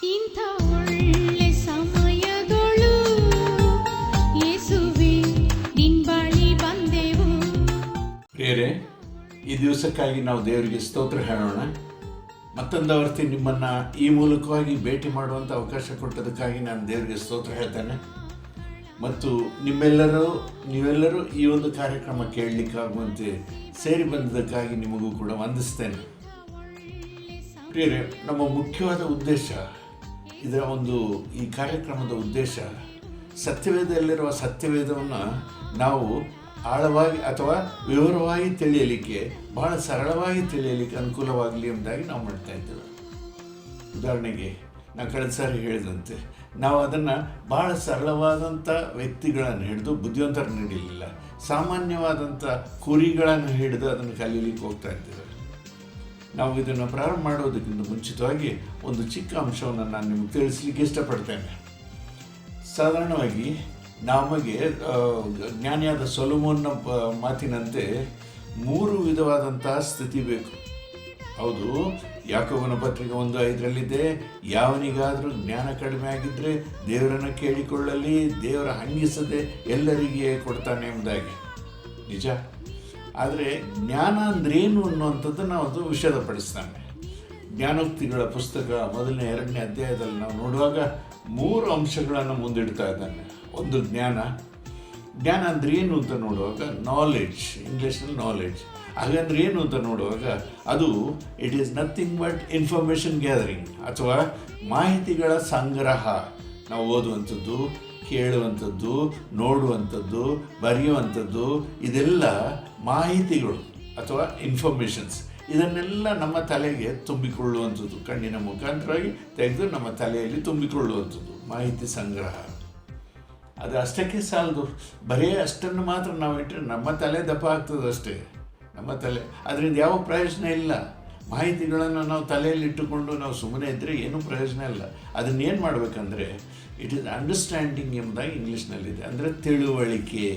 ಇಂಥ ಒಳ್ಳೆ ಸಮಯಗಳು ಯೇಸುವೇ ನಿನ್ ಬಳಿ ಬಂದೆವು. ಪ್ರಿಯರೇ, ಈ ದಿವಸಕ್ಕಾಗಿ ನಾವು ದೇವರಿಗೆ ಸ್ತೋತ್ರ ಹೇಳೋಣ. ಮತ್ತೊಂದು ಆವರ್ತಿ ನಿಮ್ಮನ್ನು ಈ ಮೂಲಕವಾಗಿ ಭೇಟಿ ಮಾಡುವಂಥ ಅವಕಾಶ ಕೊಟ್ಟದಕ್ಕಾಗಿ ನಾನು ದೇವರಿಗೆ ಸ್ತೋತ್ರ ಹೇಳ್ತೇನೆ. ಮತ್ತು ನೀವೆಲ್ಲರೂ ಈ ಒಂದು ಕಾರ್ಯಕ್ರಮ ಕೇಳಲಿಕ್ಕಾಗುವಂತೆ ಸೇರಿ ಬಂದದಕ್ಕಾಗಿ ನಿಮಗೂ ಕೂಡ ವಂದಿಸ್ತೇನೆ. ಪ್ರಿಯರೇ, ನಮ್ಮ ಮುಖ್ಯವಾದ ಉದ್ದೇಶ ಈ ಕಾರ್ಯಕ್ರಮದ ಉದ್ದೇಶ ಸತ್ಯವೇದದಲ್ಲಿರುವ ಸತ್ಯವೇದವನ್ನು ನಾವು ಆಳವಾಗಿ ಅಥವಾ ವಿವರವಾಗಿ ತಿಳಿಯಲಿಕ್ಕೆ, ಬಹಳ ಸರಳವಾಗಿ ತಿಳಿಯಲಿಕ್ಕೆ ಅನುಕೂಲವಾಗಲಿ ಎಂಬುದಾಗಿ ನಾವು ಮಾಡ್ತಾ ಇದ್ದೇವೆ. ಉದಾಹರಣೆಗೆ ನಾನು ಕಳೆದ ಸಾರಿ ಹೇಳಿದಂತೆ ನಾವು ಅದನ್ನು ಬಹಳ ಸರಳವಾದಂಥ ವ್ಯಕ್ತಿಗಳನ್ನು ಹಿಡಿದು ಬುದ್ಧಿವಂತರನ್ನು ಹಿಡಿಯಲಿಲ್ಲ, ಸಾಮಾನ್ಯವಾದಂಥ ಕುರಿಗಳನ್ನು ಹಿಡಿದು ಅದನ್ನು ಕಲೀಲಿಕ್ಕೆ ಹೋಗ್ತಾ ಇದ್ದೇವೆ. ನಾವು ಇದನ್ನು ಪ್ರಾರಂಭ ಮಾಡೋದಕ್ಕಿಂತ ಮುಂಚಿತವಾಗಿ ಒಂದು ಚಿಕ್ಕ ಅಂಶವನ್ನು ನಾನು ನಿಮಗೆ ತಿಳಿಸ್ಲಿಕ್ಕೆ ಇಷ್ಟಪಡ್ತೇನೆ. ಸಾಧಾರಣವಾಗಿ ನಮಗೆ ಜ್ಞಾನಿಯಾದ ಸೊಲೊಮೋನ್ನ ಮಾತಿನಂತೆ 3 ವಿಧವಾದಂತಹ ಸ್ಥಿತಿ ಬೇಕು. ಹೌದು, ಯಾಕೋಬನ ಪತ್ರಿಕೆ 1:5 ಯಾವನಿಗಾದರೂ ಜ್ಞಾನ ಕಡಿಮೆ ಆಗಿದ್ದರೆ ದೇವರನ್ನು ಕೇಳಿಕೊಳ್ಳಲಿ, ದೇವರ ಹಂಗಿಸದೆ ಎಲ್ಲರಿಗೆ ಕೊಡ್ತಾನೆ ಎಂಬುದಾಗಿ ನಿಜ. ಆದರೆ ಜ್ಞಾನ ಅಂದ್ರೇನು ಅನ್ನುವಂಥದ್ದು ನಾವು ಅದು ವಿಷದಪಡಿಸ್ತಾನೆ. ಜ್ಞಾನೋಕ್ತಿಗಳ ಪುಸ್ತಕ 1ನೇ 2ನೇ ಅಧ್ಯಾಯದಲ್ಲಿ ನಾವು ನೋಡುವಾಗ 3 ಅಂಶಗಳನ್ನು ಮುಂದಿಡ್ತಾ ಇದ್ದಾನೆ. ಒಂದು ಜ್ಞಾನ ಅಂದರೆ ಏನು ಅಂತ ನೋಡುವಾಗ ನಾಲೆಡ್ಜ್, ಇಂಗ್ಲೀಷ್ನಲ್ಲಿ ನಾಲೆಡ್ಜ್. ಹಾಗಂದ್ರೆ ಏನು ಅಂತ ನೋಡುವಾಗ ಅದು it is nothing but information gathering, ಅಥವಾ ಮಾಹಿತಿಗಳ ಸಂಗ್ರಹ. ನಾವು ಓದುವಂಥದ್ದು, ಕೇಳುವಂಥದ್ದು, ನೋಡುವಂಥದ್ದು, ಬರೆಯುವಂಥದ್ದು, ಇದೆಲ್ಲ ಮಾಹಿತಿಗಳು ಅಥವಾ ಇನ್ಫಾರ್ಮೇಷನ್ಸ್. ಇದನ್ನೆಲ್ಲ ನಮ್ಮ ತಲೆಗೆ ತುಂಬಿಕೊಳ್ಳುವಂಥದ್ದು, ಕಣ್ಣಿನ ಮುಖಾಂತರವಾಗಿ ತೆಗೆದು ನಮ್ಮ ತಲೆಯಲ್ಲಿ ತುಂಬಿಕೊಳ್ಳುವಂಥದ್ದು ಮಾಹಿತಿ ಸಂಗ್ರಹ. ಅದು ಅಷ್ಟಕ್ಕೆ ಸಾಲದು, ಬರೀ ಅಷ್ಟನ್ನು ಮಾತ್ರ ನಾವು ಇಟ್ಟರೆ ನಮ್ಮ ತಲೆ ದಪ್ಪ ಆಗ್ತದೆ ಅಷ್ಟೇ. ನಮ್ಮ ತಲೆ ಅದರಿಂದ ಯಾವ ಪ್ರಯೋಜನ ಇಲ್ಲ. ಮಾಹಿತಿಗಳನ್ನು ನಾವು ತಲೆಯಲ್ಲಿ ಇಟ್ಟುಕೊಂಡು ನಾವು ಸುಮ್ಮನೆ ಇದ್ದರೆ ಏನೂ ಪ್ರಯೋಜನ ಇಲ್ಲ. ಅದನ್ನೇನು ಮಾಡಬೇಕಂದ್ರೆ ಇಟ್ ಈಸ್ ಅಂಡರ್ಸ್ಟ್ಯಾಂಡಿಂಗ್ ಎಂಬುದಾಗಿ ಇಂಗ್ಲೀಷ್ನಲ್ಲಿದೆ, ಅಂದರೆ ತಿಳುವಳಿಕೆ.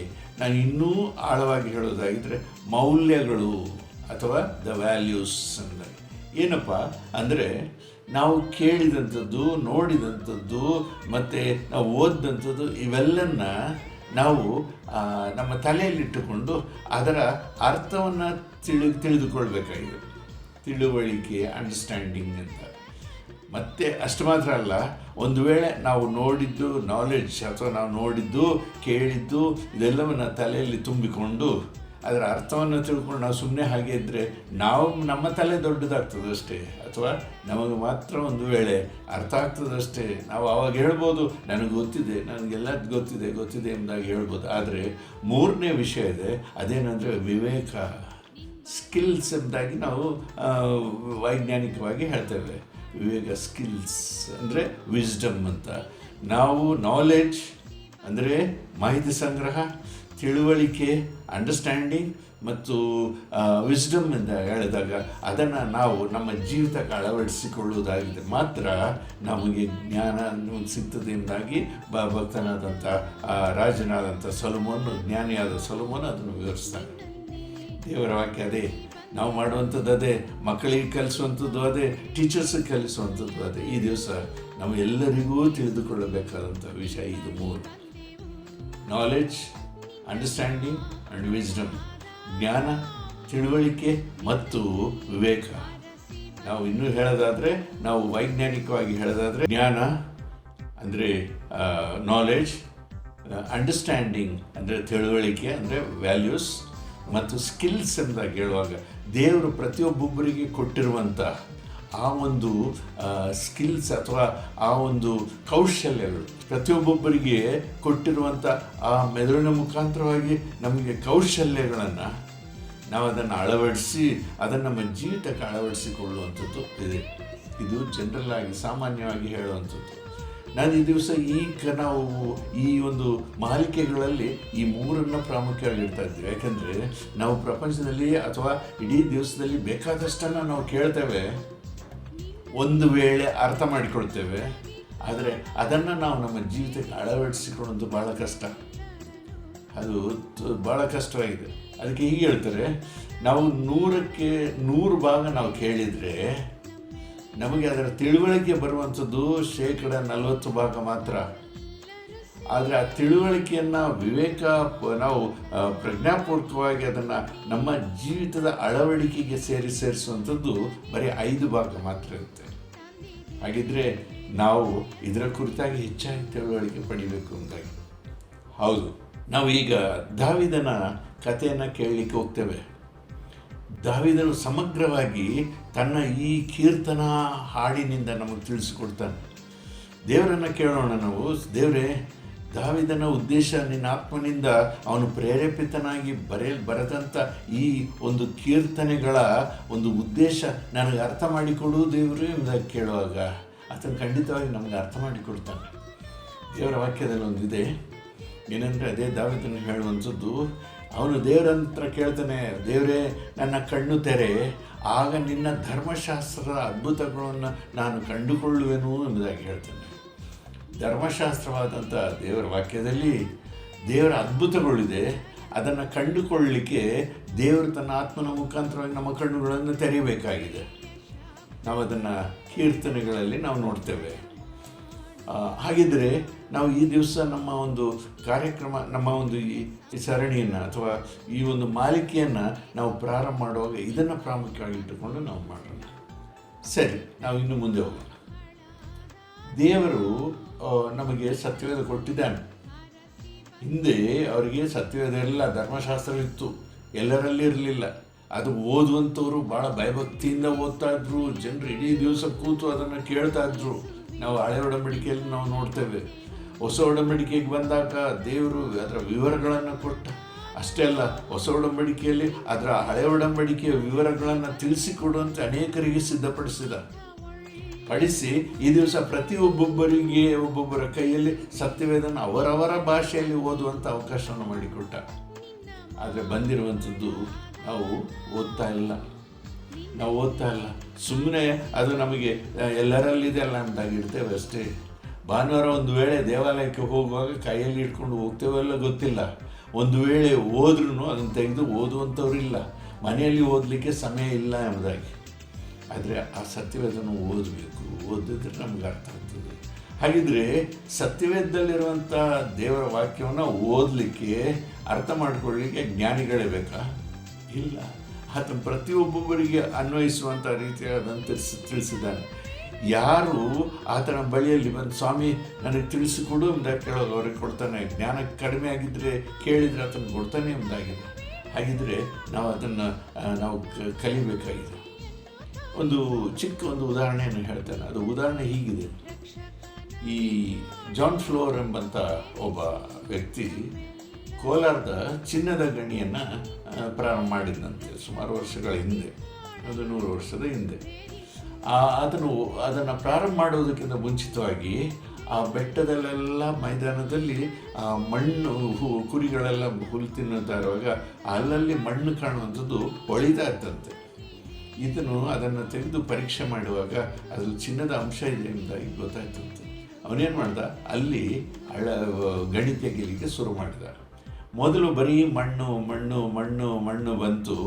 ನಾನು ಇನ್ನೂ ಆಳವಾಗಿ ಹೇಳೋದಾಗಿದ್ದರೆ ಮೌಲ್ಯಗಳು ಅಥವಾ ದ ವ್ಯಾಲ್ಯೂಸ್ ಅಂದಾಗ ಏನಪ್ಪ ಅಂದರೆ ನಾವು ಕೇಳಿದಂಥದ್ದು, ನೋಡಿದಂಥದ್ದು ಮತ್ತು ನಾವು ಓದಿದಂಥದ್ದು ಇವೆಲ್ಲನ್ನ ನಾವು ನಮ್ಮ ತಲೆಯಲ್ಲಿಟ್ಟುಕೊಂಡು ಅದರ ಅರ್ಥವನ್ನು ತಿಳಿದುಕೊಳ್ಬೇಕಾಗಿದೆ. ತಿಳುವಳಿಕೆ, ಅಂಡರ್ಸ್ಟ್ಯಾಂಡಿಂಗ್ ಅಂತ. ಮತ್ತು ಅಷ್ಟು ಮಾತ್ರ ಅಲ್ಲ, ಒಂದು ವೇಳೆ ನಾವು ನೋಡಿದ್ದು ನಾಲೆಡ್ಜ್ ಅಥವಾ ನಾವು ನೋಡಿದ್ದು ಕೇಳಿದ್ದು ಇದೆಲ್ಲವನ್ನು ತಲೆಯಲ್ಲಿ ತುಂಬಿಕೊಂಡು ಅದರ ಅರ್ಥವನ್ನು ತಿಳ್ಕೊಂಡು ನಾವು ಸುಮ್ಮನೆ ಹಾಗೆ ಇದ್ದರೆ ನಮ್ಮ ತಲೆ ದೊಡ್ಡದಾಗ್ತದೆ ಅಷ್ಟೇ, ಅಥವಾ ನಮಗೆ ಮಾತ್ರ ಒಂದು ವೇಳೆ ಅರ್ಥ ಆಗ್ತದಷ್ಟೇ. ನಾವು ಆವಾಗ ಹೇಳ್ಬೋದು ನನಗೆ ಗೊತ್ತಿದೆ, ನನಗೆಲ್ಲ ಗೊತ್ತಿದೆ ಎಂಬುದಾಗಿ ಹೇಳ್ಬೋದು. ಆದರೆ 3ನೇ ವಿಷಯ ಇದೆ, ಅದೇನೆಂದರೆ ವಿವೇಕ, ಸ್ಕಿಲ್ಸ್ ಎಂಬುದಾಗಿ ನಾವು ವೈಜ್ಞಾನಿಕವಾಗಿ ಹೇಳ್ತೇವೆ. ವಿವೇಕ, ಸ್ಕಿಲ್ಸ್ ಅಂದರೆ ವಿಸ್ಡಮ್ ಅಂತ. ನಾವು ನಾಲೆಡ್ಜ್ ಅಂದರೆ ಮಾಹಿತಿ ಸಂಗ್ರಹ, ತಿಳುವಳಿಕೆ, ಅಂಡರ್ಸ್ಟ್ಯಾಂಡಿಂಗ್ ಮತ್ತು ವಿಸ್ಡಮ್ ಎಂದು ಹೇಳಿದಾಗ ಅದನ್ನು ನಾವು ನಮ್ಮ ಜೀವಿತಕ್ಕೆ ಅಳವಡಿಸಿಕೊಳ್ಳುವುದಾಗಿದೆ ಮಾತ್ರ ನಮಗೆ ಜ್ಞಾನ ಸಿಗ್ತದೆ ಎಂಬುದಾಗಿ ಭಕ್ತನಾದಂಥ ರಾಜನಾದಂಥ ಸೊಲೊಮೋನ್, ಜ್ಞಾನಿಯಾದ ಸೊಲೊಮೋನ್ ಅದನ್ನು ವಿವರಿಸ್ತಾನೆ. ದೇವರ ವಾಕ್ಯ ಅದೇ, ನಾವು ಮಾಡುವಂಥದ್ದು ಅದೇ, ಮಕ್ಕಳಿಗೆ ಕಲಿಸುವಂಥದ್ದು ಅದೇ, ಟೀಚರ್ಸಿಗೆ ಕಲಿಸುವಂಥದ್ದು ಅದೇ. ಈ ದಿವಸ ನಾವು ಎಲ್ಲರಿಗೂ ತಿಳಿದುಕೊಳ್ಳಬೇಕಾದಂಥ ವಿಷಯ ಇದು 3: ನಾಲೆಡ್ಜ್, ಅಂಡರ್ಸ್ಟ್ಯಾಂಡಿಂಗ್ ಆ್ಯಂಡ್ ವಿಸ್ಡಮ್. ಜ್ಞಾನ, ತಿಳುವಳಿಕೆ ಮತ್ತು ವಿವೇಕ. ನಾವು ಇನ್ನೂ ಹೇಳೋದಾದರೆ, ನಾವು ವೈಜ್ಞಾನಿಕವಾಗಿ ಹೇಳೋದಾದರೆ ಜ್ಞಾನ ಅಂದರೆ ನಾಲೆಡ್ಜ್, ಅಂಡರ್ಸ್ಟ್ಯಾಂಡಿಂಗ್ ಅಂದರೆ ತಿಳುವಳಿಕೆ ಅಂದರೆ ವ್ಯಾಲ್ಯೂಸ್, ಮತ್ತು ಸ್ಕಿಲ್ಸ್ ಎಂದಾಗ ಹೇಳುವಾಗ ದೇವರು ಪ್ರತಿಯೊಬ್ಬೊಬ್ಬರಿಗೆ ಕೊಟ್ಟಿರುವಂಥ ಆ ಒಂದು ಸ್ಕಿಲ್ಸ್ ಅಥವಾ ಆ ಒಂದು ಕೌಶಲ್ಯಗಳು, ಪ್ರತಿಯೊಬ್ಬೊಬ್ಬರಿಗೆ ಕೊಟ್ಟಿರುವಂಥ ಆ ಮೆದುಳಿನ ಮುಖಾಂತರವಾಗಿ ನಮಗೆ ಕೌಶಲ್ಯಗಳನ್ನು ನಾವು ಅದನ್ನು ಅಳವಡಿಸಿ ಅದನ್ನು ನಮ್ಮ ಜೀವಿತಕ್ಕೆ ಅಳವಡಿಸಿಕೊಳ್ಳುವಂಥದ್ದು ಇದೆ. ಇದು ಜನರಲ್ ಆಗಿ ಸಾಮಾನ್ಯವಾಗಿ ಹೇಳುವಂಥದ್ದು. ನಾನು ಈ ದಿವಸ ನಾವು ಈ ಒಂದು ಮಾಲಿಕೆಗಳಲ್ಲಿ ಈ 3 ಪ್ರಾಮುಖ್ಯವಾಗಿ ಇಡ್ತಾ ಇದ್ದೀವಿ. ಯಾಕೆಂದರೆ ನಾವು ಪ್ರಪಂಚದಲ್ಲಿ ಅಥವಾ ಇಡೀ ದಿವಸದಲ್ಲಿ ಬೇಕಾದಷ್ಟನ್ನು ನಾವು ಕೇಳ್ತೇವೆ, ಒಂದು ವೇಳೆ ಅರ್ಥ ಮಾಡಿಕೊಳ್ತೇವೆ, ಆದರೆ ಅದನ್ನು ನಾವು ನಮ್ಮ ಜೀವಿತಕ್ಕೆ ಅಳವಡಿಸಿಕೊಳ್ಳೋದು ಭಾಳ ಕಷ್ಟ. ಅದು ಭಾಳ ಕಷ್ಟವಾಗಿದೆ. ಅದಕ್ಕೆ ಹೀಗೆ ಹೇಳ್ತಾರೆ, ನಾವು 100ಕ್ಕೆ 100 ಭಾಗ ನಾವು ಕೇಳಿದರೆ ನಮಗೆ ಅದರ ತಿಳುವಳಿಕೆ ಬರುವಂಥದ್ದು 40% ಮಾತ್ರ. ಆದರೆ ಆ ತಿಳುವಳಿಕೆಯನ್ನು ನಾವು ಪ್ರಜ್ಞಾಪೂರ್ವಕವಾಗಿ ಅದನ್ನು ನಮ್ಮ ಜೀವಿತದ ಅಳವಡಿಕೆಗೆ ಸೇರಿಸುವಂಥದ್ದು ಬರೀ 5% ಮಾತ್ರ ಇರುತ್ತೆ. ಹಾಗಿದ್ರೆ ನಾವು ಇದರ ಕುರಿತಾಗಿ ಹೆಚ್ಚಾಗಿ ತಿಳುವಳಿಕೆ ಪಡಿಬೇಕು ಅಂತಾಗಿ. ಹೌದು, ನಾವು ಈಗ ದಾವೀದನ ಕಥೆಯನ್ನು ಕೇಳಲಿಕ್ಕೆ ಹೋಗ್ತೇವೆ. ದಾವೀದನು ಸಮಗ್ರವಾಗಿ ತನ್ನ ಈ ಕೀರ್ತನಾ ಹಾಡಿನಿಂದ ನಮಗೆ ತಿಳಿಸಿಕೊಡ್ತಾನೆ. ದೇವರನ್ನು ಕೇಳೋಣ ನಾವು. ದೇವರೇ, ದಾವೀದನ ಉದ್ದೇಶ ನಿನ್ನ ಆತ್ಮನಿಂದ ಅವನು ಪ್ರೇರೇಪಿತನಾಗಿ ಬರೆದಂಥ ಈ ಒಂದು ಕೀರ್ತನೆಗಳ ಒಂದು ಉದ್ದೇಶ ನನಗೆ ಅರ್ಥ ಮಾಡಿಕೊಡು ದೇವರು ಎಂಬುದಾಗಿ ಕೇಳುವಾಗ ಆತನು ಖಂಡಿತವಾಗಿ ನಮಗೆ ಅರ್ಥ ಮಾಡಿಕೊಡ್ತಾನೆ. ದೇವರ ವಾಕ್ಯದಲ್ಲಿ ಒಂದಿದೆ, ಏನಂದರೆ ಅದೇ ದಾವೀದನು ಹೇಳುವಂಥದ್ದು. ಅವನು ದೇವರಂತ್ರ ಕೇಳ್ತಾನೆ, ದೇವರೇ ನನ್ನ ಕಣ್ಣು ತೆರೆ, ಆಗ ನಿನ್ನ ಧರ್ಮಶಾಸ್ತ್ರದ ಅದ್ಭುತಗಳನ್ನು ನಾನು ಕಂಡುಕೊಳ್ಳುವೆನು ಎಂಬುದಾಗಿ ಹೇಳ್ತಾನೆ. ಧರ್ಮಶಾಸ್ತ್ರವಾದಂಥ ದೇವರ ವಾಕ್ಯದಲ್ಲಿ ದೇವರ ಅದ್ಭುತಗಳಿದೆ. ಅದನ್ನು ಕಂಡುಕೊಳ್ಳಲಿಕ್ಕೆ ದೇವರು ತನ್ನ ಆತ್ಮನ ಮುಖಾಂತರವಾಗಿ ನಮ್ಮ ಕಣ್ಣುಗಳನ್ನು ತೆರೆಯಬೇಕಾಗಿದೆ. ನಾವು ಅದನ್ನು ಕೀರ್ತನೆಗಳಲ್ಲಿ ನಾವು ನೋಡ್ತೇವೆ. ಹಾಗಿದ್ದರೆ ನಾವು ಈ ದಿವಸ ನಮ್ಮ ಒಂದು ಕಾರ್ಯಕ್ರಮ, ನಮ್ಮ ಒಂದು ಈ ಸರಣಿಯನ್ನು ಅಥವಾ ಈ ಒಂದು ಮಾಲಿಕೆಯನ್ನು ನಾವು ಪ್ರಾರಂಭ ಮಾಡುವಾಗ ಇದನ್ನು ಪ್ರಾಮುಖ್ಯವಾಗಿ ಇಟ್ಟುಕೊಂಡು ನಾವು ಮಾಡೋಣ. ಸರಿ, ನಾವು ಇನ್ನು ಮುಂದೆ ಹೋಗೋಣ. ದೇವರು ನಮಗೆ ಸತ್ಯವೇದ ಕೊಟ್ಟಿದ್ದಾನೆ. ಹಿಂದೆ ಅವರಿಗೆ ಸತ್ಯವೇದ ಎಲ್ಲ ಧರ್ಮಶಾಸ್ತ್ರವಿತ್ತು, ಎಲ್ಲರಲ್ಲಿ ಇರಲಿಲ್ಲ. ಅದು ಓದುವಂಥವರು ಭಾಳ ಭಯಭಕ್ತಿಯಿಂದ ಓದ್ತಾ ಇದ್ರು. ಜನರು ಇಡೀ ದಿವಸ ಕೂತು ಅದನ್ನು ಕೇಳ್ತಾ ಇದ್ರು. ನಾವು ಹಳೆ ಒಡಂಬಡಿಕೆಯಲ್ಲಿ ನಾವು ನೋಡ್ತೇವೆ. ಹೊಸ ಒಡಂಬಡಿಕೆಗೆ ಬಂದಾಗ ದೇವರು ಅದರ ವಿವರಗಳನ್ನು ಕೊಟ್ಟ. ಅಷ್ಟೇ ಅಲ್ಲ, ಹೊಸ ಒಡಂಬಡಿಕೆಯಲ್ಲಿ ಅದರ ಹಳೆ ಒಡಂಬಡಿಕೆಯ ವಿವರಗಳನ್ನು ತಿಳಿಸಿಕೊಡುವಂತೆ ಅನೇಕರಿಗೆ ಪಡಿಸಿ ಈ ದಿವಸ ಒಬ್ಬೊಬ್ಬರ ಕೈಯಲ್ಲಿ ಸತ್ಯವೇದನ ಅವರವರ ಭಾಷೆಯಲ್ಲಿ ಓದುವಂಥ ಅವಕಾಶವನ್ನು ಮಾಡಿಕೊಟ್ಟ. ಆದರೆ ಬಂದಿರುವಂಥದ್ದು ನಾವು ಓದ್ತಾ ಇಲ್ಲ. ಸುಮ್ಮನೆ ಅದು ನಮಗೆ ಎಲ್ಲರಲ್ಲಿದೆ ಅಲ್ಲ ಅಂತಾಗಿರ್ತೇವೆ ಅಷ್ಟೇ. ಭಾನುವಾರ ಒಂದು ವೇಳೆ ದೇವಾಲಯಕ್ಕೆ ಹೋಗುವಾಗ ಕೈಯಲ್ಲಿ ಇಟ್ಕೊಂಡು ಹೋಗ್ತೇವೆಲ್ಲ ಗೊತ್ತಿಲ್ಲ. ಒಂದು ವೇಳೆ ಓದ್ರೂ ಅದನ್ನು ತೆಗೆದು ಓದುವಂಥವ್ರಿಲ್ಲ. ಮನೆಯಲ್ಲಿ ಓದಲಿಕ್ಕೆ ಸಮಯ ಇಲ್ಲ ಎಂಬುದಾಗಿ. ಆದರೆ ಆ ಸತ್ಯವೇದನ್ನು ಓದಿದ್ರೆ ನಮ್ಗೆ ಅರ್ಥ ಆಗ್ತದೆ. ಹಾಗಿದ್ರೆ ಸತ್ಯವೇದದಲ್ಲಿರುವಂಥ ದೇವರ ವಾಕ್ಯವನ್ನು ಓದಲಿಕ್ಕೆ, ಅರ್ಥ ಮಾಡಿಕೊಳ್ಳಲಿಕ್ಕೆ ಜ್ಞಾನಿಗಳೇ ಬೇಕಾ? ಇಲ್ಲ. ಆತನು ಪ್ರತಿಯೊಬ್ಬೊಬ್ಬರಿಗೆ ಅನ್ವಯಿಸುವಂಥ ರೀತಿಯಾದಂತೆ ತಿಳಿಸಿದ್ದಾನೆ. ಯಾರು ಆತನ ಬಳಿಯಲ್ಲಿ ಬಂದು ಸ್ವಾಮಿ ನನಗೆ ತಿಳಿಸಿಕೊಡು ಎಂಬುದಾಗಿ ಕೇಳೋದು ಅವ್ರಿಗೆ ಕೊಡ್ತಾನೆ. ಜ್ಞಾನ ಕಡಿಮೆ ಆಗಿದ್ದರೆ ಕೇಳಿದರೆ ಆತನು ಕೊಡ್ತಾನೆ ಎಂಬುದಾಗಿದೆ. ಹಾಗಿದ್ರೆ ನಾವು ಅದನ್ನು ಕಲಿಬೇಕಾಗಿದೆ. ಒಂದು ಉದಾಹರಣೆಯನ್ನು ಹೇಳ್ತೇನೆ. ಅದು ಉದಾಹರಣೆ ಹೀಗಿದೆ. ಈ ಜಾನ್ ಫ್ಲೋರ್ ಎಂಬಂಥ ಒಬ್ಬ ವ್ಯಕ್ತಿ ಕೋಲಾರದ ಚಿನ್ನದ ಗಣಿಯನ್ನು ಪ್ರಾರಂಭ ಮಾಡಿದಂತೆ ಸುಮಾರು ವರ್ಷಗಳ ಹಿಂದೆ, ಒಂದು 100 ವರ್ಷದ ಹಿಂದೆ. ಅದನ್ನು ಪ್ರಾರಂಭ ಮಾಡೋದಕ್ಕಿಂತ ಮುಂಚಿತವಾಗಿ ಆ ಬೆಟ್ಟದಲ್ಲೆಲ್ಲ ಮೈದಾನದಲ್ಲಿ ಮಣ್ಣು ಕುರಿಗಳೆಲ್ಲ ಹುಲ್ಲು ತಿನ್ನುತ್ತಾ ಇರುವಾಗ ಅಲ್ಲಲ್ಲಿ ಮಣ್ಣು ಕಾಣುವಂಥದ್ದು ಹೊಳಿತಾ ಇತ್ತಂತೆ. ಇದನ್ನು ಅದನ್ನು ತೆಗೆದು ಪರೀಕ್ಷೆ ಮಾಡುವಾಗ ಅದ್ರಲ್ಲಿ ಚಿನ್ನದ ಅಂಶ ಇದೆ ಎಂಬುದಾಗಿ ಗೊತ್ತಾಯ್ತಂತೆ. ಅವನೇನು ಮಾಡ್ದ, ಅಲ್ಲಿ ಗಣಿ ತೆಗಿಲಿಕ್ಕೆ ಶುರು ಮಾಡಿದ. ಮೊದಲು ಬರೀ ಮಣ್ಣು ಮಣ್ಣು ಮಣ್ಣು ಮಣ್ಣು ಬಂತು.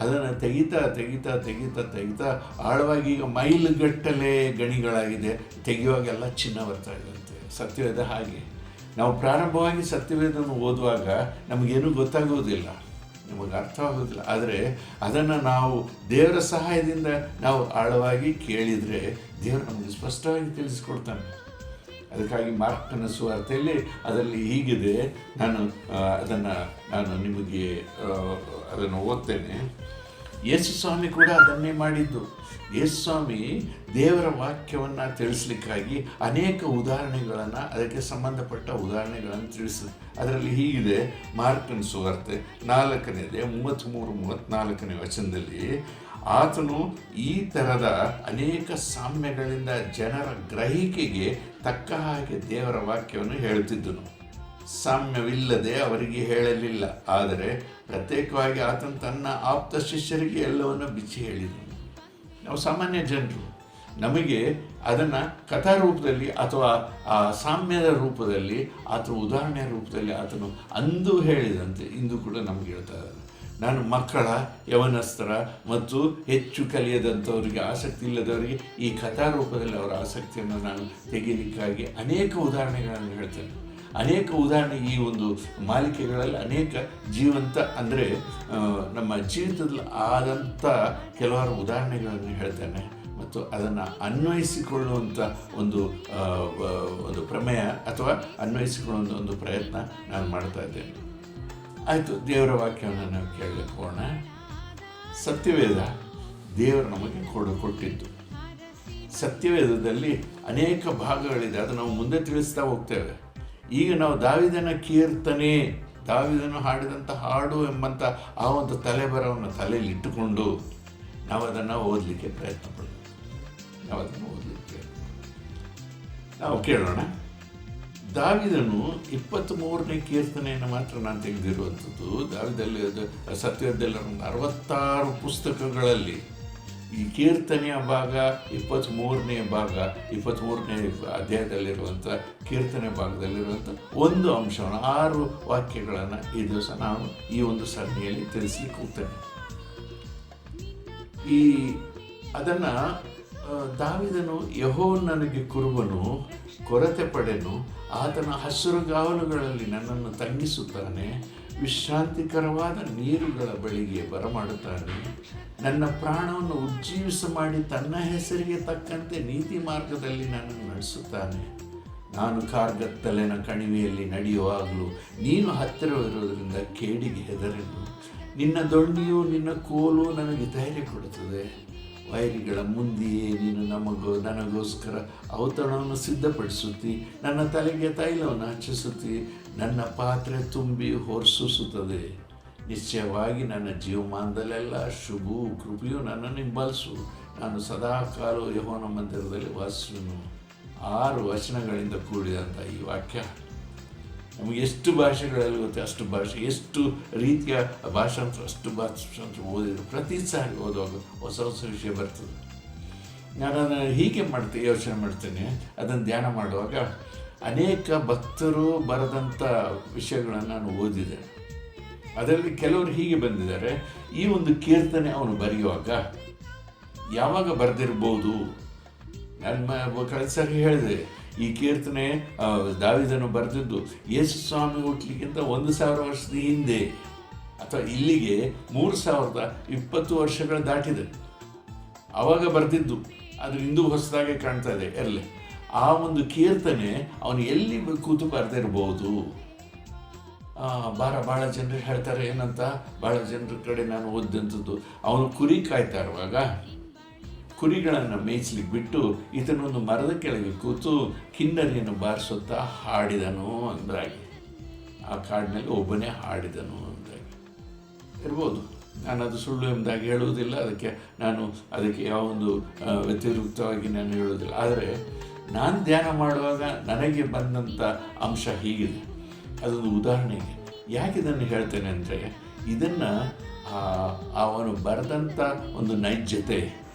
ಅದನ್ನು ತೆಗಿತಾ ಆಳವಾಗಿ ಈಗ ಮೈಲುಗಟ್ಟಲೆ ಗಣಿಗಳಾಗಿದೆ. ತೆಗೆಯುವಾಗೆಲ್ಲ ಚಿನ್ನ ಬರ್ತಾ ಇದ್ದಂತೆ. ಸತ್ಯವೇದ ಹಾಗೆ. ನಾವು ಪ್ರಾರಂಭವಾಗಿ ಸತ್ಯವೇದವನ್ನು ಓದುವಾಗ ನಮಗೇನು ಗೊತ್ತಾಗೋದಿಲ್ಲ, ನಮಗೆ ಅರ್ಥವಾಗೋದಿಲ್ಲ. ಆದರೆ ಅದನ್ನು ನಾವು ದೇವರ ಸಹಾಯದಿಂದ ನಾವು ಆಳವಾಗಿ ಕೇಳಿದರೆ ದೇವರು ನಮಗೆ ಸ್ಪಷ್ಟವಾಗಿ ತಿಳಿಸ್ಕೊಡ್ತಾನೆ. ಅದಕ್ಕಾಗಿ ಮಾರ್ಕನ ಸುವಾರ್ತೆಯಲ್ಲಿ ಅದರಲ್ಲಿ ಹೀಗಿದೆ. ನಾನು ನಿಮಗೆ ಅದನ್ನು ಓದ್ತೇನೆ. ಯೇಸು ಸ್ವಾಮಿ ಕೂಡ ಅದನ್ನೇ ಮಾಡಿದ್ದು. ಯೇಸು ಸ್ವಾಮಿ ದೇವರ ವಾಕ್ಯವನ್ನು ತಿಳಿಸ್ಲಿಕ್ಕಾಗಿ ಅನೇಕ ಉದಾಹರಣೆಗಳನ್ನು, ಅದಕ್ಕೆ ಸಂಬಂಧಪಟ್ಟ ಉದಾಹರಣೆಗಳನ್ನು ತಿಳಿಸಿದ್ರು. ಅದರಲ್ಲಿ ಹೀಗಿದೆ. ಮಾರ್ಕನ ಸುವಾರ್ತೆ 4ನೇದೇ 33-34 ವಚನದಲ್ಲಿ ಆತನು ಈ ಥರದ ಅನೇಕ ಸಾಮ್ಯಗಳಿಂದ ಜನರ ಗ್ರಹಿಕೆಗೆ ತಕ್ಕ ಹಾಗೆ ದೇವರ ವಾಕ್ಯವನ್ನು ಹೇಳುತ್ತಿದ್ದನು. ಸಾಮ್ಯವಿಲ್ಲದೆ ಅವರಿಗೆ ಹೇಳಲಿಲ್ಲ, ಆದರೆ ಪ್ರತ್ಯೇಕವಾಗಿ ಆತನು ತನ್ನ ಆಪ್ತ ಶಿಷ್ಯರಿಗೆ ಎಲ್ಲವನ್ನು ಬಿಚ್ಚಿ ಹೇಳಿದನು. ನಾವು ಸಾಮಾನ್ಯ ಜನರು, ನಮಗೆ ಅದನ್ನು ಕಥಾರೂಪದಲ್ಲಿ ಅಥವಾ ಆ ಸಾಮ್ಯದ ರೂಪದಲ್ಲಿ ಅಥವಾ ಉದಾಹರಣೆಯ ರೂಪದಲ್ಲಿ ಆತನು ಅಂದು ಹೇಳಿದಂತೆ ಇಂದು ಕೂಡ ನಮಗೆ ಹೇಳ್ತಾ ಇದ್ದಾನೆ. ನಾನು ಮಕ್ಕಳ, ಯವನಸ್ಥರ ಮತ್ತು ಹೆಚ್ಚು ಕಲಿಯದಂಥವರಿಗೆ, ಆಸಕ್ತಿ ಇಲ್ಲದವರಿಗೆ ಈ ಕಥಾರೂಪದಲ್ಲಿ ಅವರ ಆಸಕ್ತಿಯನ್ನು ನಾನು ತೆಗೀಲಿಕ್ಕಾಗಿ ಅನೇಕ ಉದಾಹರಣೆಗಳನ್ನು ಹೇಳ್ತೇನೆ. ಅನೇಕ ಉದಾಹರಣೆ ಈ ಒಂದು ಮಾಲಿಕೆಗಳಲ್ಲಿ ಅನೇಕ ಜೀವಂತ ಅಂದರೆ ನಮ್ಮ ಜೀವಿತದಲ್ಲಿ ಆದಂಥ ಕೆಲವಾರು ಉದಾಹರಣೆಗಳನ್ನು ಹೇಳ್ತೇನೆ ಮತ್ತು ಅದನ್ನು ಅನ್ವಯಿಸಿಕೊಳ್ಳುವಂಥ ಒಂದು ಪ್ರಮೇಯ ಅಥವಾ ಅನ್ವಯಿಸಿಕೊಳ್ಳುವಂಥ ಒಂದು ಪ್ರಯತ್ನ ನಾನು ಮಾಡ್ತಾ ಇದ್ದೇನೆ. ಆಯಿತು, ದೇವರ ವಾಕ್ಯವನ್ನು ನಾವು ಕೇಳಲಿಕ್ಕೆ ಹೋಗೋಣ. ಸತ್ಯವೇದ ದೇವರು ನಮಗೆ ಕೊಟ್ಟಿದ್ದು. ಸತ್ಯವೇದದಲ್ಲಿ ಅನೇಕ ಭಾಗಗಳಿದೆ, ಅದು ನಾವು ಮುಂದೆ ತಿಳಿಸ್ತಾ ಹೋಗ್ತೇವೆ. ಈಗ ನಾವು ದಾವೀದನ ಕೀರ್ತನೆ, ದಾವೀದನು ಹಾಡಿದಂಥ ಹಾಡು ಎಂಬಂಥ ಆ ಒಂದು ತಲೆಬರವನ್ನು ತಲೆಯಲ್ಲಿ ಇಟ್ಟುಕೊಂಡು ನಾವು ಅದನ್ನು ಓದಲಿಕ್ಕೆ ಪ್ರಯತ್ನ ಪಡಬೇಕು. ನಾವು ಕೇಳೋಣ. ದಾವೀದನು 23ನೇ ಕೀರ್ತನೆಯನ್ನು ಮಾತ್ರ ನಾನು ತೆಗೆದಿರುವಂಥದ್ದು. ದಾವೀದಲ್ಲಿ ಸತ್ಯವೇದದಲ್ಲಿ 66 ಪುಸ್ತಕಗಳಲ್ಲಿ ಈ ಕೀರ್ತನೆಯ ಭಾಗ 23ನೇ ಭಾಗ, 23ನೇ ಅಧ್ಯಾಯದಲ್ಲಿರುವಂಥ ಕೀರ್ತನೆ ಭಾಗದಲ್ಲಿರುವಂಥ ಒಂದು ಅಂಶವನ್ನು 6 ವಾಕ್ಯಗಳನ್ನು ಈ ದಿವಸ ನಾನು ಈ ಒಂದು ಸರಣಿಯಲ್ಲಿ ತಿಳಿಸ್ಲಿಕ್ಕೆ ಹೋಗ್ತೇನೆ. ಅದನ್ನು ದಾವೀದನು ಯೆಹೋವನು ನನಗೆ ಕುರುಬನು, ಕೊರತೆ ಪಡೆನು, ಆತನ ಹಸಿರುಗಾವಲುಗಳಲ್ಲಿ ನನ್ನನ್ನು ತಂಗಿಸುತ್ತಾನೆ, ವಿಶ್ರಾಂತಿಕರವಾದ ನೀರುಗಳ ಬಳಿಗೆ ಬರಮಾಡುತ್ತಾನೆ, ನನ್ನ ಪ್ರಾಣವನ್ನು ಉಜ್ಜೀವಿಸ ಮಾಡಿ ತನ್ನ ಹೆಸರಿಗೆ ತಕ್ಕಂತೆ ನೀತಿ ಮಾರ್ಗದಲ್ಲಿ ನನ್ನನ್ನು ನಡೆಸುತ್ತಾನೆ. ನಾನು ಕಾರ್ಗತ್ತಲಿನ ಕಣಿವೆಯಲ್ಲಿ ನಡೆಯುವಾಗಲೂ ನೀನು ಹತ್ತಿರವಿರುವುದರಿಂದ ಕೇಡಿಗೆ ಹೆದರೆನು. ನಿನ್ನ ದೊಣ್ಣೆಯು ನಿನ್ನ ಕೋಲು ನನಗೆ ಧೈರ್ಯ ಕೊಡುತ್ತದೆ. ವೈರಿಗಳ ಮುಂದೆಯೇ ನೀನು ನನಗೋಸ್ಕರ ಔತಣವನ್ನು ಸಿದ್ಧಪಡಿಸುತ್ತಿ, ನನ್ನ ತಲೆಗೆ ತೈಲವನ್ನು ಹಚ್ಚಿಸುತ್ತಿ, ನನ್ನ ಪಾತ್ರೆ ತುಂಬಿ ಹೊರಸೂಸುತ್ತದೆ. ನಿಶ್ಚಯವಾಗಿ ನನ್ನ ಜೀವಮಾನದಲ್ಲೆಲ್ಲ ಶುಭವೂ ಕೃಪೆಯೂ ನನ್ನನ್ನು ಹಿಂಬಾಲಿಸು. ನಾನು ಸದಾಕಾಲವು ಯೆಹೋವನ ಮಂದಿರದಲ್ಲಿ ವಾಸಿಸುವೆನು. 6 ವಚನಗಳಿಂದ ಕೂಡಿದಂಥ ಈ ವಾಕ್ಯ ನಮಗೆ ಎಷ್ಟು ಭಾಷೆಗಳಲ್ಲಿ ಗೊತ್ತೆ ಅಷ್ಟು ಭಾಷೆ, ಎಷ್ಟು ರೀತಿಯ ಭಾಷಾಂತರ ಅಷ್ಟು ಭಾಷಾಂತರ ಓದಿದ್ರು ಪ್ರತಿ ಸಾರಿ ಓದುವಾಗ ಹೊಸ ಹೊಸ ವಿಷಯ ಬರ್ತದೆ. ನಾನು ಅದನ್ನು ಹೀಗೆ ಯೋಚನೆ ಮಾಡ್ತೇನೆ. ಅದನ್ನು ಧ್ಯಾನ ಮಾಡುವಾಗ ಅನೇಕ ಭಕ್ತರು ಬರೆದಂಥ ವಿಷಯಗಳನ್ನು ನಾನು ಓದಿದೆ. ಅದರಲ್ಲಿ ಕೆಲವರು ಹೀಗೆ ಬಂದಿದ್ದಾರೆ. ಈ ಒಂದು ಕೀರ್ತನೆ ಅವನು ಬರೆಯುವಾಗ ಯಾವಾಗ ಬರೆದಿರ್ಬೋದು? ನಾನು ಕಳೆದ ಸಾರಿ ಹೇಳಿದೆ, ಈ ಕೀರ್ತನೆ ದಾವೀದನು ಬರೆದಿದ್ದು ಯೇಸು ಸ್ವಾಮಿ ಹುಟ್ಟಲಿಕ್ಕಿಂತ 1000 ವರ್ಷದ ಹಿಂದೆ, ಅಥವಾ ಇಲ್ಲಿಗೆ 3020 ವರ್ಷಗಳು ದಾಟಿದೆ. ಆವಾಗ ಬರೆದಿದ್ದು ಅದು ಇಂದು ಹೊಸದಾಗಿ ಕಾಣ್ತಾ ಇದೆ. ಎಲ್ಲಿ ಆ ಒಂದು ಕೀರ್ತನೆ ಅವನು ಎಲ್ಲಿ ಕೂತು ಬರೆದಿರ್ಬೋದು? ಭಾಳ ಜನರು ಹೇಳ್ತಾರೆ ಏನಂತ, ಭಾಳ ಜನರ ಕಡೆ ನಾನು ಓದಿದಂಥದ್ದು, ಅವನು ಕುರಿ ಕಾಯ್ತಾ ಇರುವಾಗ ಕುರಿಗಳನ್ನು ಮೇಯಿಸ್ಲಿಕ್ಕೆ ಬಿಟ್ಟು ಈತನೊಂದು ಮರದ ಕೆಳಗೆ ಕೂತು ಕಿನ್ನರಿಯನ್ನು ಬಾರಿಸುತ್ತಾ ಹಾಡಿದನು ಅಂದಾಗಿ, ಆ ಕಾಡಿನಲ್ಲಿ ಒಬ್ಬನೇ ಹಾಡಿದನು ಅಂದಾಗಿ ಇರ್ಬೋದು. ನಾನು ಅದು ಸುಳ್ಳು ಎಂಬುದಾಗಿ ಹೇಳುವುದಿಲ್ಲ, ಅದಕ್ಕೆ ಯಾವ ಒಂದು ವ್ಯತಿರಿಕ್ತವಾಗಿ ನಾನು ಹೇಳುವುದಿಲ್ಲ. ಆದರೆ ನಾನು ಧ್ಯಾನ ಮಾಡುವಾಗ ನನಗೆ ಬಂದಂಥ ಅಂಶ ಹೀಗಿದೆ. ಅದೊಂದು ಉದಾಹರಣೆಗೆ ಯಾಕೆ ಇದನ್ನು ಹೇಳ್ತೇನೆ ಅಂದರೆ, ಇದನ್ನು ಅವನು ಬರೆದಂಥ ಒಂದು ನೈಜತೆ,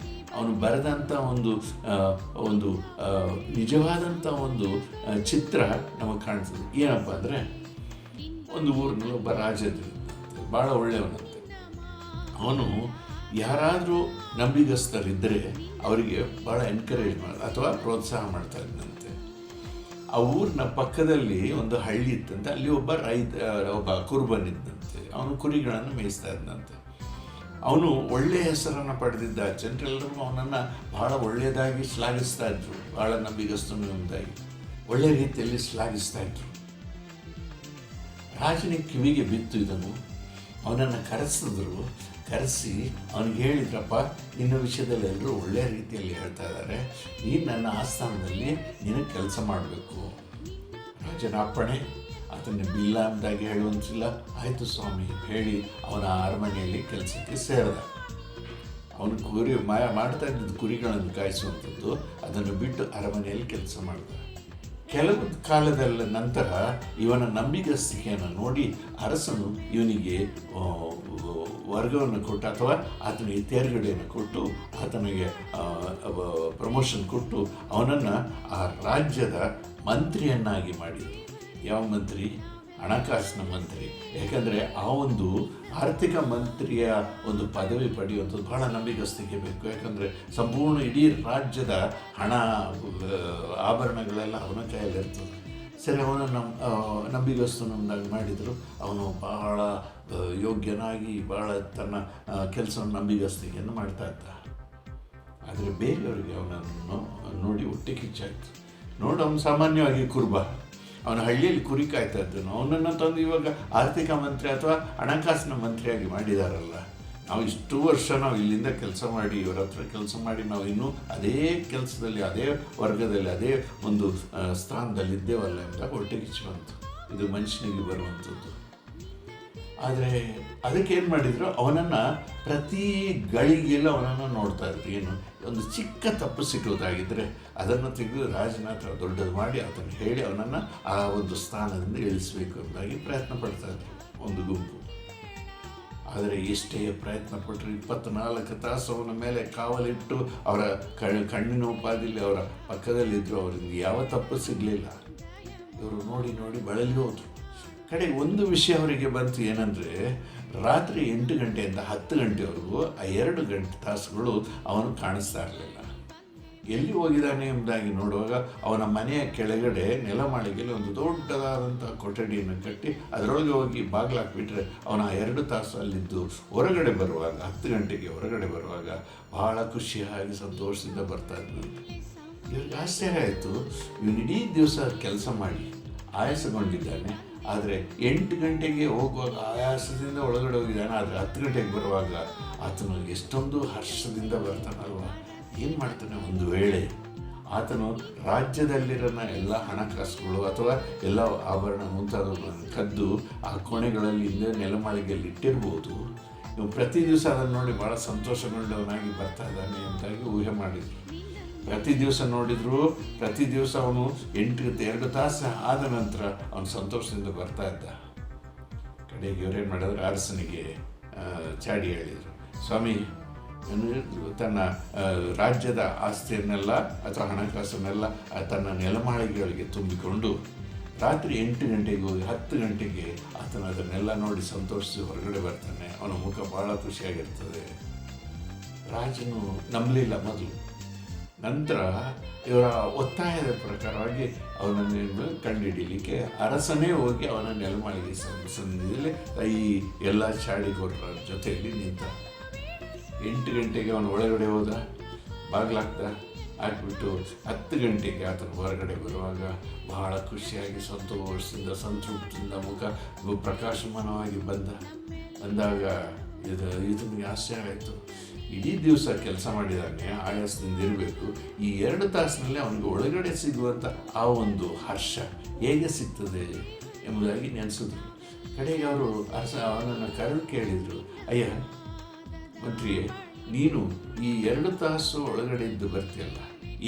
ಅವನು ಬರೆದಂಥ ಒಂದು ನಿಜವಾದಂಥ ಒಂದು ಚಿತ್ರ ನಮಗೆ ಕಾಣ್ತದೆ. ಏನಪ್ಪ ಅಂದರೆ, ಒಂದು ಊರಿನಲ್ಲಿ ಒಬ್ಬ ರಾಜ ಇದ್ದಂತೆ, ಭಾಳ ಒಳ್ಳೆಯವನಂತೆ. ಅವನು ಯಾರಾದರೂ ನಂಬಿಗಸ್ತರಿದ್ದರೆ ಅವರಿಗೆ ಭಾಳ ಎನ್ಕರೇಜ್ ಅಥವಾ ಪ್ರೋತ್ಸಾಹ ಮಾಡ್ತಾ ಇದ್ದಂತೆ. ಆ ಊರಿನ ಪಕ್ಕದಲ್ಲಿ ಒಂದು ಹಳ್ಳಿ ಇತ್ತಂತೆ. ಅಲ್ಲಿ ಒಬ್ಬ ಕುರುಬನಿದ್ದಂತೆ. ಅವನು ಕುರಿಗಳನ್ನು ಮೇಯಿಸ್ತಾ ಇದ್ದಂತೆ. ಅವನು ಒಳ್ಳೆಯ ಹೆಸರನ್ನು ಪಡೆದಿದ್ದ. ಜನರೆಲ್ಲರೂ ಅವನನ್ನು ಬಹಳ ಒಳ್ಳೆಯದಾಗಿ ಶ್ಲಾಘಿಸ್ತಾ ಇದ್ರು. ಭಾಳ ನಂಬಿಗಸ್ತನು ಎಂಬುದಾಗಿ ಒಳ್ಳೆಯ ರೀತಿಯಲ್ಲಿ ಶ್ಲಾಘಿಸ್ತಾ ಇದ್ರು. ರಾಜನಿಗೆ ಕಿವಿಗೆ ಬಿತ್ತು ಇದನ್ನು. ಅವನನ್ನು ಕರೆಸಿ ಅವನಿಗೆ ಹೇಳಿದ್ರಪ್ಪ, ನಿನ್ನ ವಿಷಯದಲ್ಲಿ ಎಲ್ಲರೂ ಒಳ್ಳೆಯ ರೀತಿಯಲ್ಲಿ ಹೇಳ್ತಾ ಇದ್ದಾರೆ, ನೀನು ನನ್ನ ಆಸ್ಥಾನದಲ್ಲಿ ನೀನು ಕೆಲಸ ಮಾಡಬೇಕು. ರಾಜನ ಅಪ್ಪಣೆ. ಆತನ ಬಿಲ್ಲ ಅಂದಾಗಿ ಹೇಳುವಂತಿಲ್ಲ. ಆಯಿತು ಸ್ವಾಮಿ ಹೇಳಿ ಅವನ ಅರಮನೆಯಲ್ಲಿ ಕೆಲಸಕ್ಕೆ ಸೇರಿದ. ಅವನು ಮಾಡ್ತಾ ಇದ್ದದ್ದು ಕುರಿಗಳನ್ನು ಕಾಯಿಸುವಂಥದ್ದು. ಅದನ್ನು ಬಿಟ್ಟು ಅರಮನೆಯಲ್ಲಿ ಕೆಲಸ ಮಾಡಿದ. ಕೆಲವು ಕಾಲದ ನಂತರ ಇವನ ನಂಬಿಗಸ್ತಿಕೆಯನ್ನು ನೋಡಿ ಅರಸನು ಇವನಿಗೆ ವರ್ಗವನ್ನು ಕೊಟ್ಟು ಅಥವಾ ಆತನಿಗೆ ತೇರ್ಗಡೆಯನ್ನು ಕೊಟ್ಟು ಆತನಿಗೆ ಪ್ರಮೋಷನ್ ಕೊಟ್ಟು ಅವನನ್ನು ಆ ರಾಜ್ಯದ ಮಂತ್ರಿಯನ್ನಾಗಿ ಮಾಡಿದರು. ಯಾವ ಮಂತ್ರಿ? ಹಣಕಾಸಿನ ಮಂತ್ರಿ. ಯಾಕಂದರೆ ಆ ಒಂದು ಆರ್ಥಿಕ ಮಂತ್ರಿಯ ಒಂದು ಪದವಿ ಪಡೆಯುವಂಥದ್ದು ಬಹಳ ನಂಬಿಗಸ್ತಿಕೆ ಬೇಕು. ಯಾಕಂದರೆ ಸಂಪೂರ್ಣ ಇಡೀ ರಾಜ್ಯದ ಹಣ ಆಭರಣಗಳೆಲ್ಲ ಅವನ ಕೈಯಲ್ಲಿರ್ತದೆ. ಸರಿ, ಅವನನ್ನು ನಂಬಿಗಸ್ತನನ್ನಾಗಿ ಮಾಡಿದರು. ಅವನು ಬಹಳ ಯೋಗ್ಯನಾಗಿ ಬಹಳ ತನ್ನ ಕೆಲಸವನ್ನು ನಂಬಿಗಸ್ತಿಕೆಯನ್ನು ಮಾಡ್ತಾ ಇದ್ದ. ಆದರೆ ಬೇರೆಯವರಿಗೆ ಅವನನ್ನು ನೋಡಿ ಹೊಟ್ಟೆ ಕಿಚ್ಚಾಯಿತು. ನೋಡಿ, ಅವನು ಸಾಮಾನ್ಯವಾಗಿ ಕುರುಬ, ಅವನ ಹಳ್ಳಿಯಲ್ಲಿ ಕುರಿ ಕಾಯ್ತಾ ಇದ್ದನು. ಅವನನ್ನು ತಂದು ಇವಾಗ ಆರ್ಥಿಕ ಮಂತ್ರಿ ಅಥವಾ ಹಣಕಾಸಿನ ಮಂತ್ರಿಯಾಗಿ ಮಾಡಿದಾರಲ್ಲ. ನಾವು ಇಷ್ಟು ವರ್ಷ ನಾವು ಇಲ್ಲಿಂದ ಕೆಲಸ ಮಾಡಿ, ಇವರ ಹತ್ರ ಕೆಲಸ ಮಾಡಿ, ನಾವು ಇನ್ನೂ ಅದೇ ಕೆಲಸದಲ್ಲಿ, ಅದೇ ವರ್ಗದಲ್ಲಿ, ಅದೇ ಒಂದು ಸ್ಥಾನದಲ್ಲಿದ್ದೇವಲ್ಲ ಅಂತ ಹೊಟ್ಟೆ ಕಿಚ್ಚು ಬಂತು. ಇದು ಮನುಷ್ಯನಿಗೆ ಬರುವಂಥದ್ದು. ಆದರೆ ಅದಕ್ಕೆ ಏನು ಮಾಡಿದರು, ಅವನನ್ನು ಪ್ರತಿ ಗಳಿಗೆಲ್ಲ ಅವನನ್ನು ನೋಡ್ತಾ ಇದ್ರು. ಏನು ಒಂದು ಚಿಕ್ಕ ತಪ್ಪು ಸಿಕ್ಕುವುದಾಗಿದ್ದರೆ ಅದನ್ನು ತೆಗೆದು ರಾಜನ ಹತ್ರ ದೊಡ್ಡದು ಮಾಡಿ ಅದನ್ನು ಹೇಳಿ ಅವನನ್ನು ಆ ಒಂದು ಸ್ಥಾನದಿಂದ ಇಳಿಸಬೇಕು ಎಂಬುದಾಗಿ ಪ್ರಯತ್ನ ಪಡ್ತಾ ಇದ್ರು ಒಂದು ಗುಂಪು. ಆದರೆ ಎಷ್ಟೇ ಪ್ರಯತ್ನ ಪಟ್ಟರು 24 ತಾಸು ಅವನ ಮೇಲೆ ಕಾವಲಿಟ್ಟು ಅವರ ಕಣ್ಣಿನ ಉಪಾದಿಯಲ್ಲಿ ಅವರ ಪಕ್ಕದಲ್ಲಿದ್ದರು. ಅವರಿಂದ ಯಾವ ತಪ್ಪು ಸಿಗಲಿಲ್ಲ. ಇವರು ನೋಡಿ ನೋಡಿ ಬಳಲಿ ಹೋದರು. ಕಡೆಗೆ ಒಂದು ವಿಷಯ ಅವರಿಗೆ ಬಂತು. ಏನಂದರೆ, ರಾತ್ರಿ 8 ಗಂಟೆಯಿಂದ 10 ಗಂಟೆವರೆಗೂ ಆ 2 ತಾಸುಗಳು ಅವನು ಕಾಣಿಸ್ತಾ ಇರಲಿಲ್ಲ. ಎಲ್ಲಿ ಹೋಗಿದ್ದಾನೆ ಎಂಬುದಾಗಿ ನೋಡುವಾಗ ಅವನ ಮನೆಯ ಕೆಳಗಡೆ ನೆಲಮಾಳಿಗೆಯಲ್ಲಿ ಒಂದು ದೊಡ್ಡದಾದಂಥ ಕೊಠಡಿಯನ್ನು ಕಟ್ಟಿ ಅದರೊಳಗೆ ಹೋಗಿ ಬಾಗಿಲು ಹಾಕಿಬಿಟ್ರೆ ಅವನ 2 ತಾಸು ಅಲ್ಲಿದ್ದು ಹೊರಗಡೆ ಬರುವಾಗ 10 ಗಂಟೆಗೆ ಹೊರಗಡೆ ಬರುವಾಗ ಬಹಳ ಖುಷಿಯಾಗಿ ಸಂತೋಷದಿಂದ ಬರ್ತಾ ಇದ್ದಂತೆ. ಇವ್ರಿಗೆ ಆಶ್ಚರ್ಯ ಆಯಿತು. ಇವನು ಇಡೀ ದಿವಸ ಕೆಲಸ ಮಾಡಿ ಆಯಾಸಗೊಂಡಿದ್ದಾನೆ. ಆದರೆ 8 ಗಂಟೆಗೆ ಹೋಗುವಾಗ ಆಯಾಸದಿಂದ ಒಳಗಡೆ ಹೋಗಿದ್ದಾನೆ. ಆದರೆ 10 ಗಂಟೆಗೆ ಬರುವಾಗ ಆತನು ಎಷ್ಟೊಂದು ಹರ್ಷದಿಂದ ಬರ್ತಾನಲ್ವ. ಏನು ಮಾಡ್ತಾನೆ, ಒಂದು ವೇಳೆ ಆತನು ರಾಜ್ಯದಲ್ಲಿರೋನ ಎಲ್ಲ ಹಣಕಾಸುಗಳು ಅಥವಾ ಎಲ್ಲ ಆಭರಣ ಮುಂತಾದವುಗಳನ್ನು ಕದ್ದು ಆ ಕೋಣೆಗಳಲ್ಲಿ ಹಿಂದೆ ನೆಲಮಾಳಿಗೆಯಲ್ಲಿ ಇಟ್ಟಿರ್ಬೋದು. ಇವು ಪ್ರತಿ ದಿವಸ ಅದನ್ನು ನೋಡಿ ಭಾಳ ಸಂತೋಷಗೊಂಡವನಾಗಿ ಬರ್ತಾ ಇದ್ದಾನೆ ಅಂತಾಗಿ ಊಹೆ ಮಾಡಿದ್ರು. ಪ್ರತಿ ದಿವಸ ನೋಡಿದ್ರು. ಪ್ರತಿ ದಿವಸ ಅವನು 2 ತಾಸು ಆದ ನಂತರ ಅವನು ಸಂತೋಷದಿಂದ ಬರ್ತಾ ಇದ್ದ. ಕಡೆಗೆ ಇವರೇನು ಮಾಡಿದ್ರು, ಅರಸನಿಗೆ ಚಾಡಿ ಹೇಳಿದರು, ಸ್ವಾಮಿ, ತನ್ನ ರಾಜ್ಯದ ಆಸ್ತಿಯನ್ನೆಲ್ಲ ಅಥವಾ ಹಣಕಾಸನ್ನೆಲ್ಲ ತನ್ನ ನೆಲಮಾಳಿಗೆಗಳಿಗೆ ತುಂಬಿಕೊಂಡು ರಾತ್ರಿ 8 ಗಂಟೆಗೆ ಹೋಗಿ 10 ಗಂಟೆಗೆ ಆತನ ಅದನ್ನೆಲ್ಲ ನೋಡಿ ಸಂತೋಷಿಸಿ ಹೊರಗಡೆ ಬರ್ತಾನೆ. ಅವನ ಮುಖ ಭಾಳ ಖುಷಿಯಾಗಿರ್ತದೆ. ರಾಜನು ನಂಬಲಿಲ್ಲ ಮೊದಲು. ನಂತರ ಇವರ ಒತ್ತಾಯದ ಪ್ರಕಾರವಾಗಿ ಅವನನ್ನು ಕಂಡುಹಿಡಿಯಲಿಕ್ಕೆ ಅರಸನೇ ಹೋಗಿ ಅವನ ನೆಲಮಾಳಿಗೆ ಸನ್ನಿಧಿಯಲ್ಲಿ ಈ ಎಲ್ಲ ಚಾಡಿಗೋರರ ಜೊತೆಯಲ್ಲಿ ನಿಂತ. 8 ಗಂಟೆಗೆ ಅವನು ಒಳಗಡೆ ಹೋದ, ಹಾಕ್ಬಿಟ್ಟು 10 ಗಂಟೆಗೆ ಆತನು ಹೊರಗಡೆ ಬರುವಾಗ ಬಹಳ ಖುಷಿಯಾಗಿ ಸಂತೋಷದಿಂದ ಸಂತೃಪ್ತಿಯಿಂದ ಮುಖ ಪ್ರಕಾಶಮಾನವಾಗಿ ಬಂದಾಗ ಇದನಿಗೆ ಆಶ್ಚರ್ಯ ಆಯಿತು. ಇಡೀ ದಿವಸ ಕೆಲಸ ಮಾಡಿದಾನೆ, ಆಯಾಸದಿಂದ ಇರಬೇಕು. ಈ 2 ತಾಸಿನಲ್ಲಿ ಅವನಿಗೆ ಒಳಗಡೆ ಸಿಗುವಂಥ ಆ ಒಂದು ಹರ್ಷ ಹೇಗೆ ಸಿಗ್ತದೆ ಎಂಬುದಾಗಿ ನೆನೆಸಿದ್ರು. ಕಡೆಗೆ ಅವರು ಅವನನ್ನು ಕರೆದು ಕೇಳಿದರು, ಅಯ್ಯ ಮಂತ್ರಿಯೇ, ನೀನು ಈ 2 ತಾಸು ಒಳಗಡೆ ಇದ್ದು ಬರ್ತೀಯಲ್ಲ,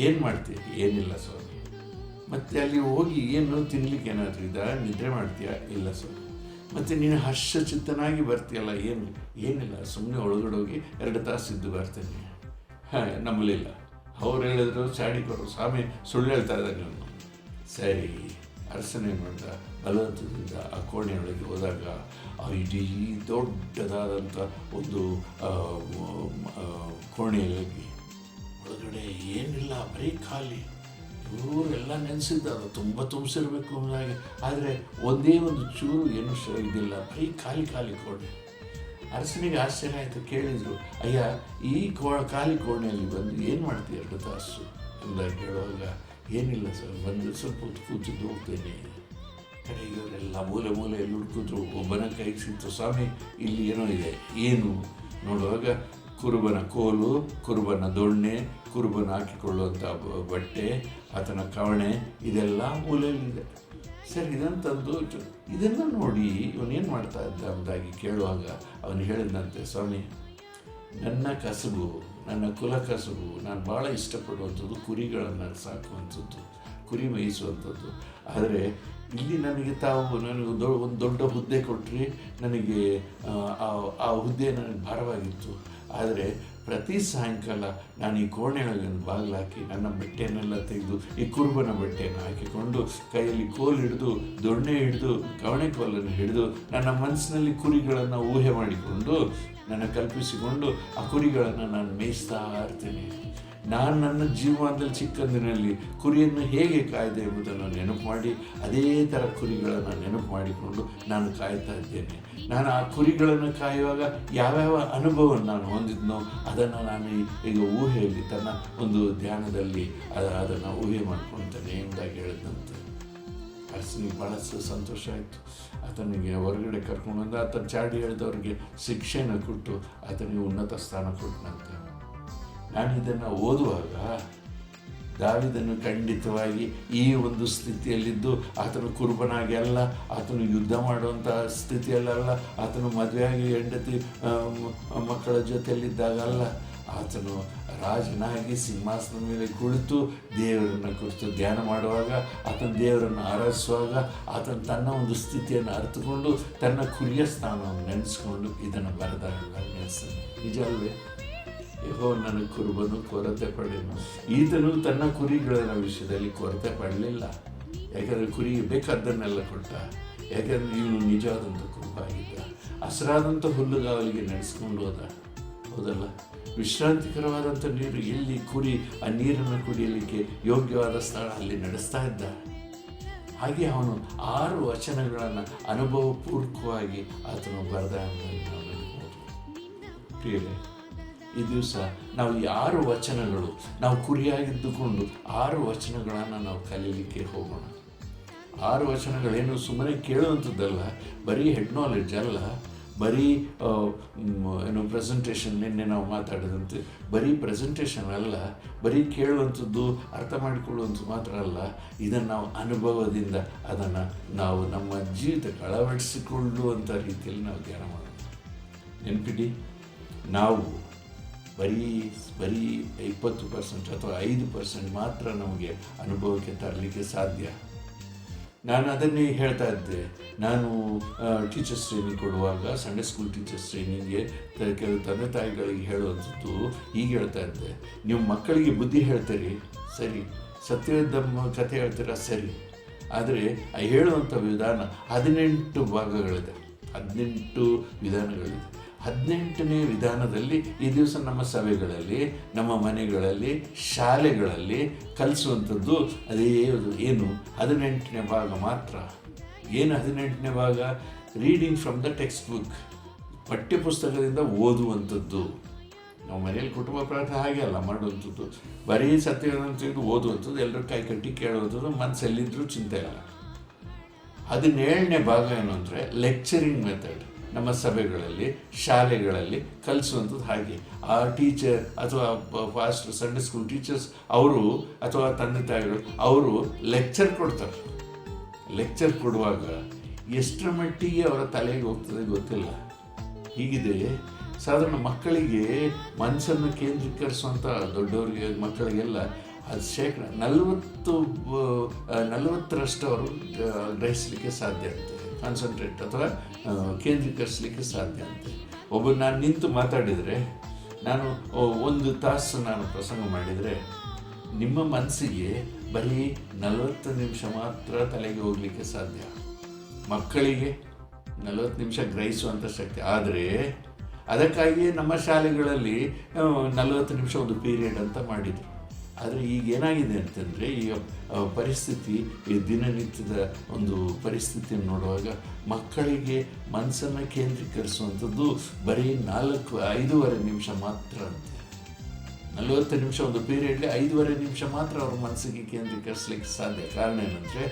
ಏನು ಮಾಡ್ತೀಯ? ಏನಿಲ್ಲ ಸ್ವಾಮಿ. ಮತ್ತು ಅಲ್ಲಿ ಹೋಗಿ ಏನು ತಿನ್ನಲಿಕ್ಕೆ ಏನಾದರೂ ನಿದ್ರೆ ಮಾಡ್ತೀಯಾ? ಇಲ್ಲ ಸ್ವಾಮಿ. ಮತ್ತು ನೀನು ಹರ್ಷಚಿತ್ತನಾಗಿ ಬರ್ತೀಯಲ್ಲ, ಏನಿಲ್ಲ, ಸುಮ್ಮನೆ ಒಳಗಡೆ ಹೋಗಿ 2 ತಾಸು ಇದ್ದು ಬರ್ತೇನೆ. ನಂಬಲಿಲ್ಲ. ಅವ್ರು ಹೇಳಿದ್ರು, ಚಾಡಿಕೋರು, ಸ್ವಾಮಿ ಸುಳ್ಳು ಹೇಳ್ತಾ ಇದ್ದಾರೆ ನಾನು. ಸರಿ, ಅರಸನೇ ಮಾಡಿದ ಬಲವಂತದಿಂದ ಆ ಕೋಣೆಯೊಳಗೆ ಹೋದಾಗ ಆ ಇಡೀ ದೊಡ್ಡದಾದಂಥ ಒಂದು ಕೋಣೆಯಲ್ಲಿ ಒಳಗಡೆ ಏನಿಲ್ಲ, ಬರೀ ಖಾಲಿ. ಇವರೆಲ್ಲ ನೆನೆಸಿದ್ದಾರೆ ತುಂಬ ತುಂಬಿಸಿರ್ಬೇಕು ಅನ್ನೋದಾಗಿ. ಆದರೆ ಒಂದೇ ಒಂದು ಚೂರು ಏನು ಇದಿಲ್ಲ, ಬರೀ ಖಾಲಿ ಕೋಣೆ. ಅರಸನಿಗೆ ಆಶ್ಚರ್ಯ ಆಯಿತು. ಕೇಳಿದರು, ಅಯ್ಯ, ಈ ಖಾಲಿ ಕೋಣೆಯಲ್ಲಿ ಬಂದು ಏನು ಮಾಡ್ತೀಯ 2 ತಾಸು ಎಂಬುದಾಗಿ ಹೇಳುವಾಗ, ಏನಿಲ್ಲ ಸರ್, ಬಂದು ಸ್ವಲ್ಪ ಹೊತ್ತು ಕೂತಿದ್ದು ಹೋಗ್ತೇನೆ. ಕಡೆಗೆ ಇವರೆಲ್ಲ ಮೂಲೆಯಲ್ಲಿ ಹುಡುಕಿದ್ರು. ಒಬ್ಬನ ಕೈಗೆ ಸಿಕ್ತು, ಸ್ವಾಮಿ ಇಲ್ಲಿ ಏನೋ ಇದೆ. ಏನು ನೋಡುವಾಗ ಕುರುಬನ ಕೋಲು, ಕುರುಬನ ದೊಣ್ಣೆ, ಕುರುಬನ ಹಾಕಿಕೊಳ್ಳುವಂಥ ಬಟ್ಟೆ, ಆತನ ಕವಣೆ, ಇದೆಲ್ಲ ಮೂಲೆಯಲ್ಲಿದೆ. ಸರಿ, ಇದನ್ನು ತಂದು ಇದನ್ನು ನೋಡಿ ಇವನೇನು ಮಾಡ್ತಾ ಇದ್ದ ಎಂಬುದಾಗಿ ಕೇಳುವಾಗ ಅವನು ಹೇಳಿದಂತೆ, ಸ್ವಾಮಿ, ನನ್ನ ಕಸುಬು, ನನ್ನ ಕುಲ ಕಸುಬು, ನಾನು ಭಾಳ ಇಷ್ಟಪಡುವಂಥದ್ದು ಕುರಿಗಳನ್ನು ಸಾಕುವಂಥದ್ದು, ಕುರಿ ಮೇಯಿಸುವಂಥದ್ದು. ಆದರೆ ಇಲ್ಲಿ ನನಗೆ ನನಗೆ ಒಂದು ದೊಡ್ಡ ಹುದ್ದೆ ಕೊಟ್ಟರೆ ನನಗೆ ಆ ಹುದ್ದೆ ನನಗೆ ಭಾರವಾಗಿತ್ತು. ಆದರೆ ಪ್ರತಿ ಸಾಯಂಕಾಲ ನಾನು ಈ ಕೋಣೆಯೊಳಗೆ ಒಂದು ಬಾಗಿಲು ಹಾಕಿ ನನ್ನ ಬಟ್ಟೆಯನ್ನೆಲ್ಲ ತೆಗೆದು ಈ ಕುರುಬನ ಬಟ್ಟೆಯನ್ನು ಹಾಕಿಕೊಂಡು ಕೈಯಲ್ಲಿ ಕೋಲು ಹಿಡಿದು ದೊಣ್ಣೆ ಹಿಡಿದು ಕವಣೆ ಕೋಲನ್ನು ಹಿಡಿದು ನನ್ನ ಮನಸ್ಸಿನಲ್ಲಿ ಕುರಿಗಳನ್ನು ಊಹೆ ಮಾಡಿಕೊಂಡು ಕಲ್ಪಿಸಿಕೊಂಡು ಆ ಕುರಿಗಳನ್ನು ನಾನು ಮೇಯಿಸ್ತಾ ಇರ್ತೀನಿ. ನಾನು ನನ್ನ ಜೀವನದಲ್ಲಿ ಚಿಕ್ಕಂದಿನಲ್ಲಿ ಕುರಿಯನ್ನು ಹೇಗೆ ಕಾಯ್ದೆ ಎಂಬುದನ್ನು ನೆನಪು ಮಾಡಿ ಅದೇ ಥರ ಕುರಿಗಳನ್ನು ನೆನಪು ಮಾಡಿಕೊಂಡು ನಾನು ಕಾಯ್ತಾ ಇದ್ದೇನೆ. ನಾನು ಆ ಕುರಿಗಳನ್ನು ಕಾಯುವಾಗ ಯಾವ್ಯಾವ ಅನುಭವವನ್ನು ನಾನು ಹೊಂದಿದ್ನೋ ಅದನ್ನು ನಾನು ಈಗ ಊಹೆಯಲ್ಲಿ ತನ್ನ ಒಂದು ಧ್ಯಾನದಲ್ಲಿ ಅದನ್ನು ಊಹೆ ಮಾಡ್ಕೊಳ್ತೇನೆ ಎಂಬುದಾಗಿ ಹೇಳಿದಂತೆ. ಅರಸನಿಗೆ ಭಾಳ ಸಂತೋಷ ಆಯಿತು. ಆತನಿಗೆ ಹೊರಗಡೆ ಕರ್ಕೊಂಡು ಬಂದು ಆತ ಚಾಡಿ ಹೇಳಿದವ್ರಿಗೆ ಶಿಕ್ಷೆನ ಕೊಟ್ಟು ಆತನಿಗೆ ಉನ್ನತ ಸ್ಥಾನ ಕೊಟ್ಟನಂತೆ. ನಾನು ಇದನ್ನು ಓದುವಾಗ ದಾವೀದನು ಖಂಡಿತವಾಗಿ ಈ ಒಂದು ಸ್ಥಿತಿಯಲ್ಲಿದ್ದು ಆತನು ಕುರುಬನಾಗಿ ಅಲ್ಲ, ಆತನು ಯುದ್ಧ ಮಾಡುವಂಥ ಸ್ಥಿತಿಯಲ್ಲ, ಆತನು ಮದುವೆಯಾಗಿ ಹೆಂಡತಿ ಮಕ್ಕಳ ಜೊತೆಯಲ್ಲಿದ್ದಾಗಲ್ಲ, ಆತನು ರಾಜನಾಗಿ ಸಿಂಹಾಸನದ ಮೇಲೆ ಕುಳಿತು ದೇವರನ್ನು ಕುರಿತು ಧ್ಯಾನ ಮಾಡುವಾಗ, ಆತನ ದೇವರನ್ನು ಆರಾಧಿಸುವಾಗ ಆತನು ತನ್ನ ಒಂದು ಸ್ಥಿತಿಯನ್ನು ಅರ್ಥಕೊಂಡು ತನ್ನ ಕುರಿಯ ಸ್ಥಾನವನ್ನು ನೆನೆಸ್ಕೊಂಡು ಇದನ್ನು ಬರೆದಾಗ ನೆನೆಸ್ತಾನೆ. ನಿಜ ಅಲ್ವೇ? ಯೆಹೋವ ನನ್ನ ಕುರುಬನು, ಕೊರತೆ ಪಡೆನು. ಈತನು ತನ್ನ ಕುರಿಗಳ ವಿಷಯದಲ್ಲಿ ಕೊರತೆ ಪಡಲಿಲ್ಲ, ಯಾಕಂದರೆ ಕುರಿಗೆ ಬೇಕಾದ್ದನ್ನೆಲ್ಲ ಕೊಟ್ಟ. ಯಾಕಂದರೆ ಇವನು ನಿಜವಾದಂಥ ಕುರುಬ ಆಗಿದ್ದ. ಹಸಿರಾದಂಥ ಹುಲ್ಲುಗಾವಲಿಗೆ ನಡೆಸ್ಕೊಂಡು ಹೋದ, ಹೌದಲ್ಲ? ವಿಶ್ರಾಂತಿಕರವಾದಂಥ ನೀರು ಎಲ್ಲಿ ಕುರಿ ಆ ನೀರನ್ನು ಕುಡಿಯಲಿಕ್ಕೆ ಯೋಗ್ಯವಾದ ಸ್ಥಳ ಅಲ್ಲಿ ನಡೆಸ್ತಾ ಇದ್ದ. ಹಾಗೆ ಅವನು 6 ವಚನಗಳನ್ನು ಅನುಭವಪೂರ್ವಕವಾಗಿ ಆತನು ಬರೆದ ಎಂಬುದಾಗಿ ನಾವು ನೋಡ್ಬೋದು. ಪ್ರಿಯರೇ, ಈ ದಿವಸ ನಾವು ಈ 6 ವಚನಗಳು, ನಾವು ಕುರಿಯಾಗಿದ್ದುಕೊಂಡು 6 ವಚನಗಳನ್ನು ನಾವು ಕಲೀಲಿಕ್ಕೆ ಹೋಗೋಣ. 6 ವಚನಗಳೇನು ಸುಮ್ಮನೆ ಕೇಳುವಂಥದ್ದಲ್ಲ, ಬರೀ ಹೆಡ್ ನಾಲೆಡ್ಜ್ ಅಲ್ಲ, ಬರೀ ಪ್ರೆಸೆಂಟೇಷನ್, ನಿನ್ನೆ ನಾವು ಮಾತಾಡಿದಂತೆ ಬರೀ ಪ್ರೆಸೆಂಟೇಷನ್ ಅಲ್ಲ, ಬರೀ ಕೇಳುವಂಥದ್ದು ಅರ್ಥ ಮಾಡಿಕೊಳ್ಳುವಂಥದ್ದು ಮಾತ್ರ ಅಲ್ಲ, ಇದನ್ನು ನಾವು ಅನುಭವದಿಂದ ಅದನ್ನು ನಾವು ನಮ್ಮ ಜೀವಿತಕ್ಕೆ ಅಳವಡಿಸಿಕೊಳ್ಳುವಂಥ ರೀತಿಯಲ್ಲಿ ನಾವು ಧ್ಯಾನ ಮಾಡೋಣ. ನೆನಪಿಡಿ, ನಾವು ಬರೀ 20% ಅಥವಾ 5% ಮಾತ್ರ ನಮಗೆ ಅನುಭವಕ್ಕೆ ತರಲಿಕ್ಕೆ ಸಾಧ್ಯ. ನಾನು ಅದನ್ನೇ ಹೇಳ್ತಾ ಇದ್ದೆ. ನಾನು ಟೀಚರ್ಸ್ ಟ್ರೈನಿಂಗ್ ಕೊಡುವಾಗ, ಸಂಡೇ ಸ್ಕೂಲ್ ಟೀಚರ್ಸ್ ಟ್ರೈನಿಂಗ್ಗೆ ಕೆಲವು ತಂದೆ ತಾಯಿಗಳಿಗೆ ಹೇಳುವಂಥದ್ದು ಹೀಗೆ ಹೇಳ್ತಾ ಇದ್ದೆ. ನೀವು ಮಕ್ಕಳಿಗೆ ಬುದ್ಧಿ ಹೇಳ್ತೀರಿ ಸರಿ, ಸತ್ಯದ ಕಥೆ ಹೇಳ್ತೀರಾ ಸರಿ, ಆದರೆ ಹೇಳುವಂಥ ವಿಧಾನ 18 ಭಾಗಗಳಿದೆ, 18 ವಿಧಾನಗಳಿದೆ. 18ನೇ ವಿಧಾನದಲ್ಲಿ ಈ ದಿವಸ ನಮ್ಮ ಸಭೆಗಳಲ್ಲಿ, ನಮ್ಮ ಮನೆಗಳಲ್ಲಿ, ಶಾಲೆಗಳಲ್ಲಿ ಕಲಿಸುವಂಥದ್ದು ಅದೇ ಏನು 18ನೇ ಭಾಗ ಮಾತ್ರ. ಏನು 18ನೇ ಭಾಗ? Reading from the text book, ಪಠ್ಯಪುಸ್ತಕದಿಂದ ಓದುವಂಥದ್ದು. ನಾವು ಮನೆಯಲ್ಲಿ ಕುಟುಂಬ ಪ್ರಾರ್ಥನೆ ಹಾಗೆ ಅಲ್ಲ ಮಾಡುವಂಥದ್ದು, ಬರೀ ಸತ್ಯಗಳನ್ನು ತೆಗೆದು ಓದುವಂಥದ್ದು, ಎಲ್ಲರೂ ಕೈ ಕಟ್ಟಿ ಕೇಳುವಂಥದ್ದು, ಮನಸ್ಸಲ್ಲಿದ್ದರೂ ಚಿಂತೆ ಇಲ್ಲ. 17ನೇ ಭಾಗ ಏನು ಅಂದರೆ ಲೆಕ್ಚರಿಂಗ್ ಮೆಥಡ್. ನಮ್ಮ ಸಭೆಗಳಲ್ಲಿ, ಶಾಲೆಗಳಲ್ಲಿ ಕಲಿಸುವಂಥದ್ದು. ಹಾಗೆ ಆ ಟೀಚರ್ ಅಥವಾ ಫಾಸ್ಟ್ ಸಂಡೇ ಸ್ಕೂಲ್ ಟೀಚರ್ಸ್ ಅವರು ಅಥವಾ ತಂದೆ ತಾಯಿಗಳು ಅವರು ಲೆಕ್ಚರ್ ಕೊಡ್ತಾರೆ. ಲೆಕ್ಚರ್ ಕೊಡುವಾಗ ಎಷ್ಟರ ಮಟ್ಟಿಗೆ ಅವರ ತಲೆಗೆ ಹೋಗ್ತದೆ ಗೊತ್ತಿಲ್ಲ. ಹೀಗಿದೆ ಸಾಧಾರಣ ಮಕ್ಕಳಿಗೆ ಮನಸ್ಸನ್ನು ಕೇಂದ್ರೀಕರಿಸುವಂಥ ದೊಡ್ಡವರಿಗೆ, ಮಕ್ಕಳಿಗೆಲ್ಲ ಅದು 40% ಅವರು ಗ್ರಹಿಸಲಿಕ್ಕೆ ಸಾಧ್ಯ ಅಂತೆ, ಕಾನ್ಸಂಟ್ರೇಟ್ ಅಥವಾ ಕೇಂದ್ರೀಕರಿಸಲಿಕ್ಕೆ ಸಾಧ್ಯ ಅಂತೆ. ನಾನು ನಿಂತು ಮಾತಾಡಿದರೆ, ನಾನು 1 ತಾಸು ನಾನು ಪ್ರಸಂಗ ಮಾಡಿದರೆ ನಿಮ್ಮ ಮನಸ್ಸಿಗೆ ಬರೀ 40 ನಿಮಿಷ ಮಾತ್ರ ತಲೆಗೆ ಹೋಗಲಿಕ್ಕೆ ಸಾಧ್ಯ. ಮಕ್ಕಳಿಗೆ 40 ನಿಮಿಷ ಗ್ರಹಿಸುವಂಥ ಶಕ್ತಿ. ಆದರೆ ಅದಕ್ಕಾಗಿಯೇ ನಮ್ಮ ಶಾಲೆಗಳಲ್ಲಿ 40 ನಿಮಿಷ ಒಂದು ಪೀರಿಯಡ್ ಅಂತ ಮಾಡಿದರು. ಆದರೆ ಈಗ ಏನಾಗಿದೆ ಅಂತಂದರೆ, ಈಗ ಪರಿಸ್ಥಿತಿ, ಈ ದಿನನಿತ್ಯದ ಒಂದು ಪರಿಸ್ಥಿತಿಯನ್ನು ನೋಡುವಾಗ ಮಕ್ಕಳಿಗೆ ಮನಸ್ಸನ್ನು ಕೇಂದ್ರೀಕರಿಸುವಂಥದ್ದು ಬರೀ 5.5 ನಿಮಿಷ ಮಾತ್ರ ಅಂತೆ. 40 ನಿಮಿಷ ಒಂದು ಪೀರಿಯಡ್ಲಿ 5.5 ನಿಮಿಷ ಮಾತ್ರ ಅವ್ರ ಮನಸ್ಸಿಗೆ ಕೇಂದ್ರೀಕರಿಸಲಿಕ್ಕೆ ಸಾಧ್ಯ. ಕಾರಣ ಏನಂದರೆ,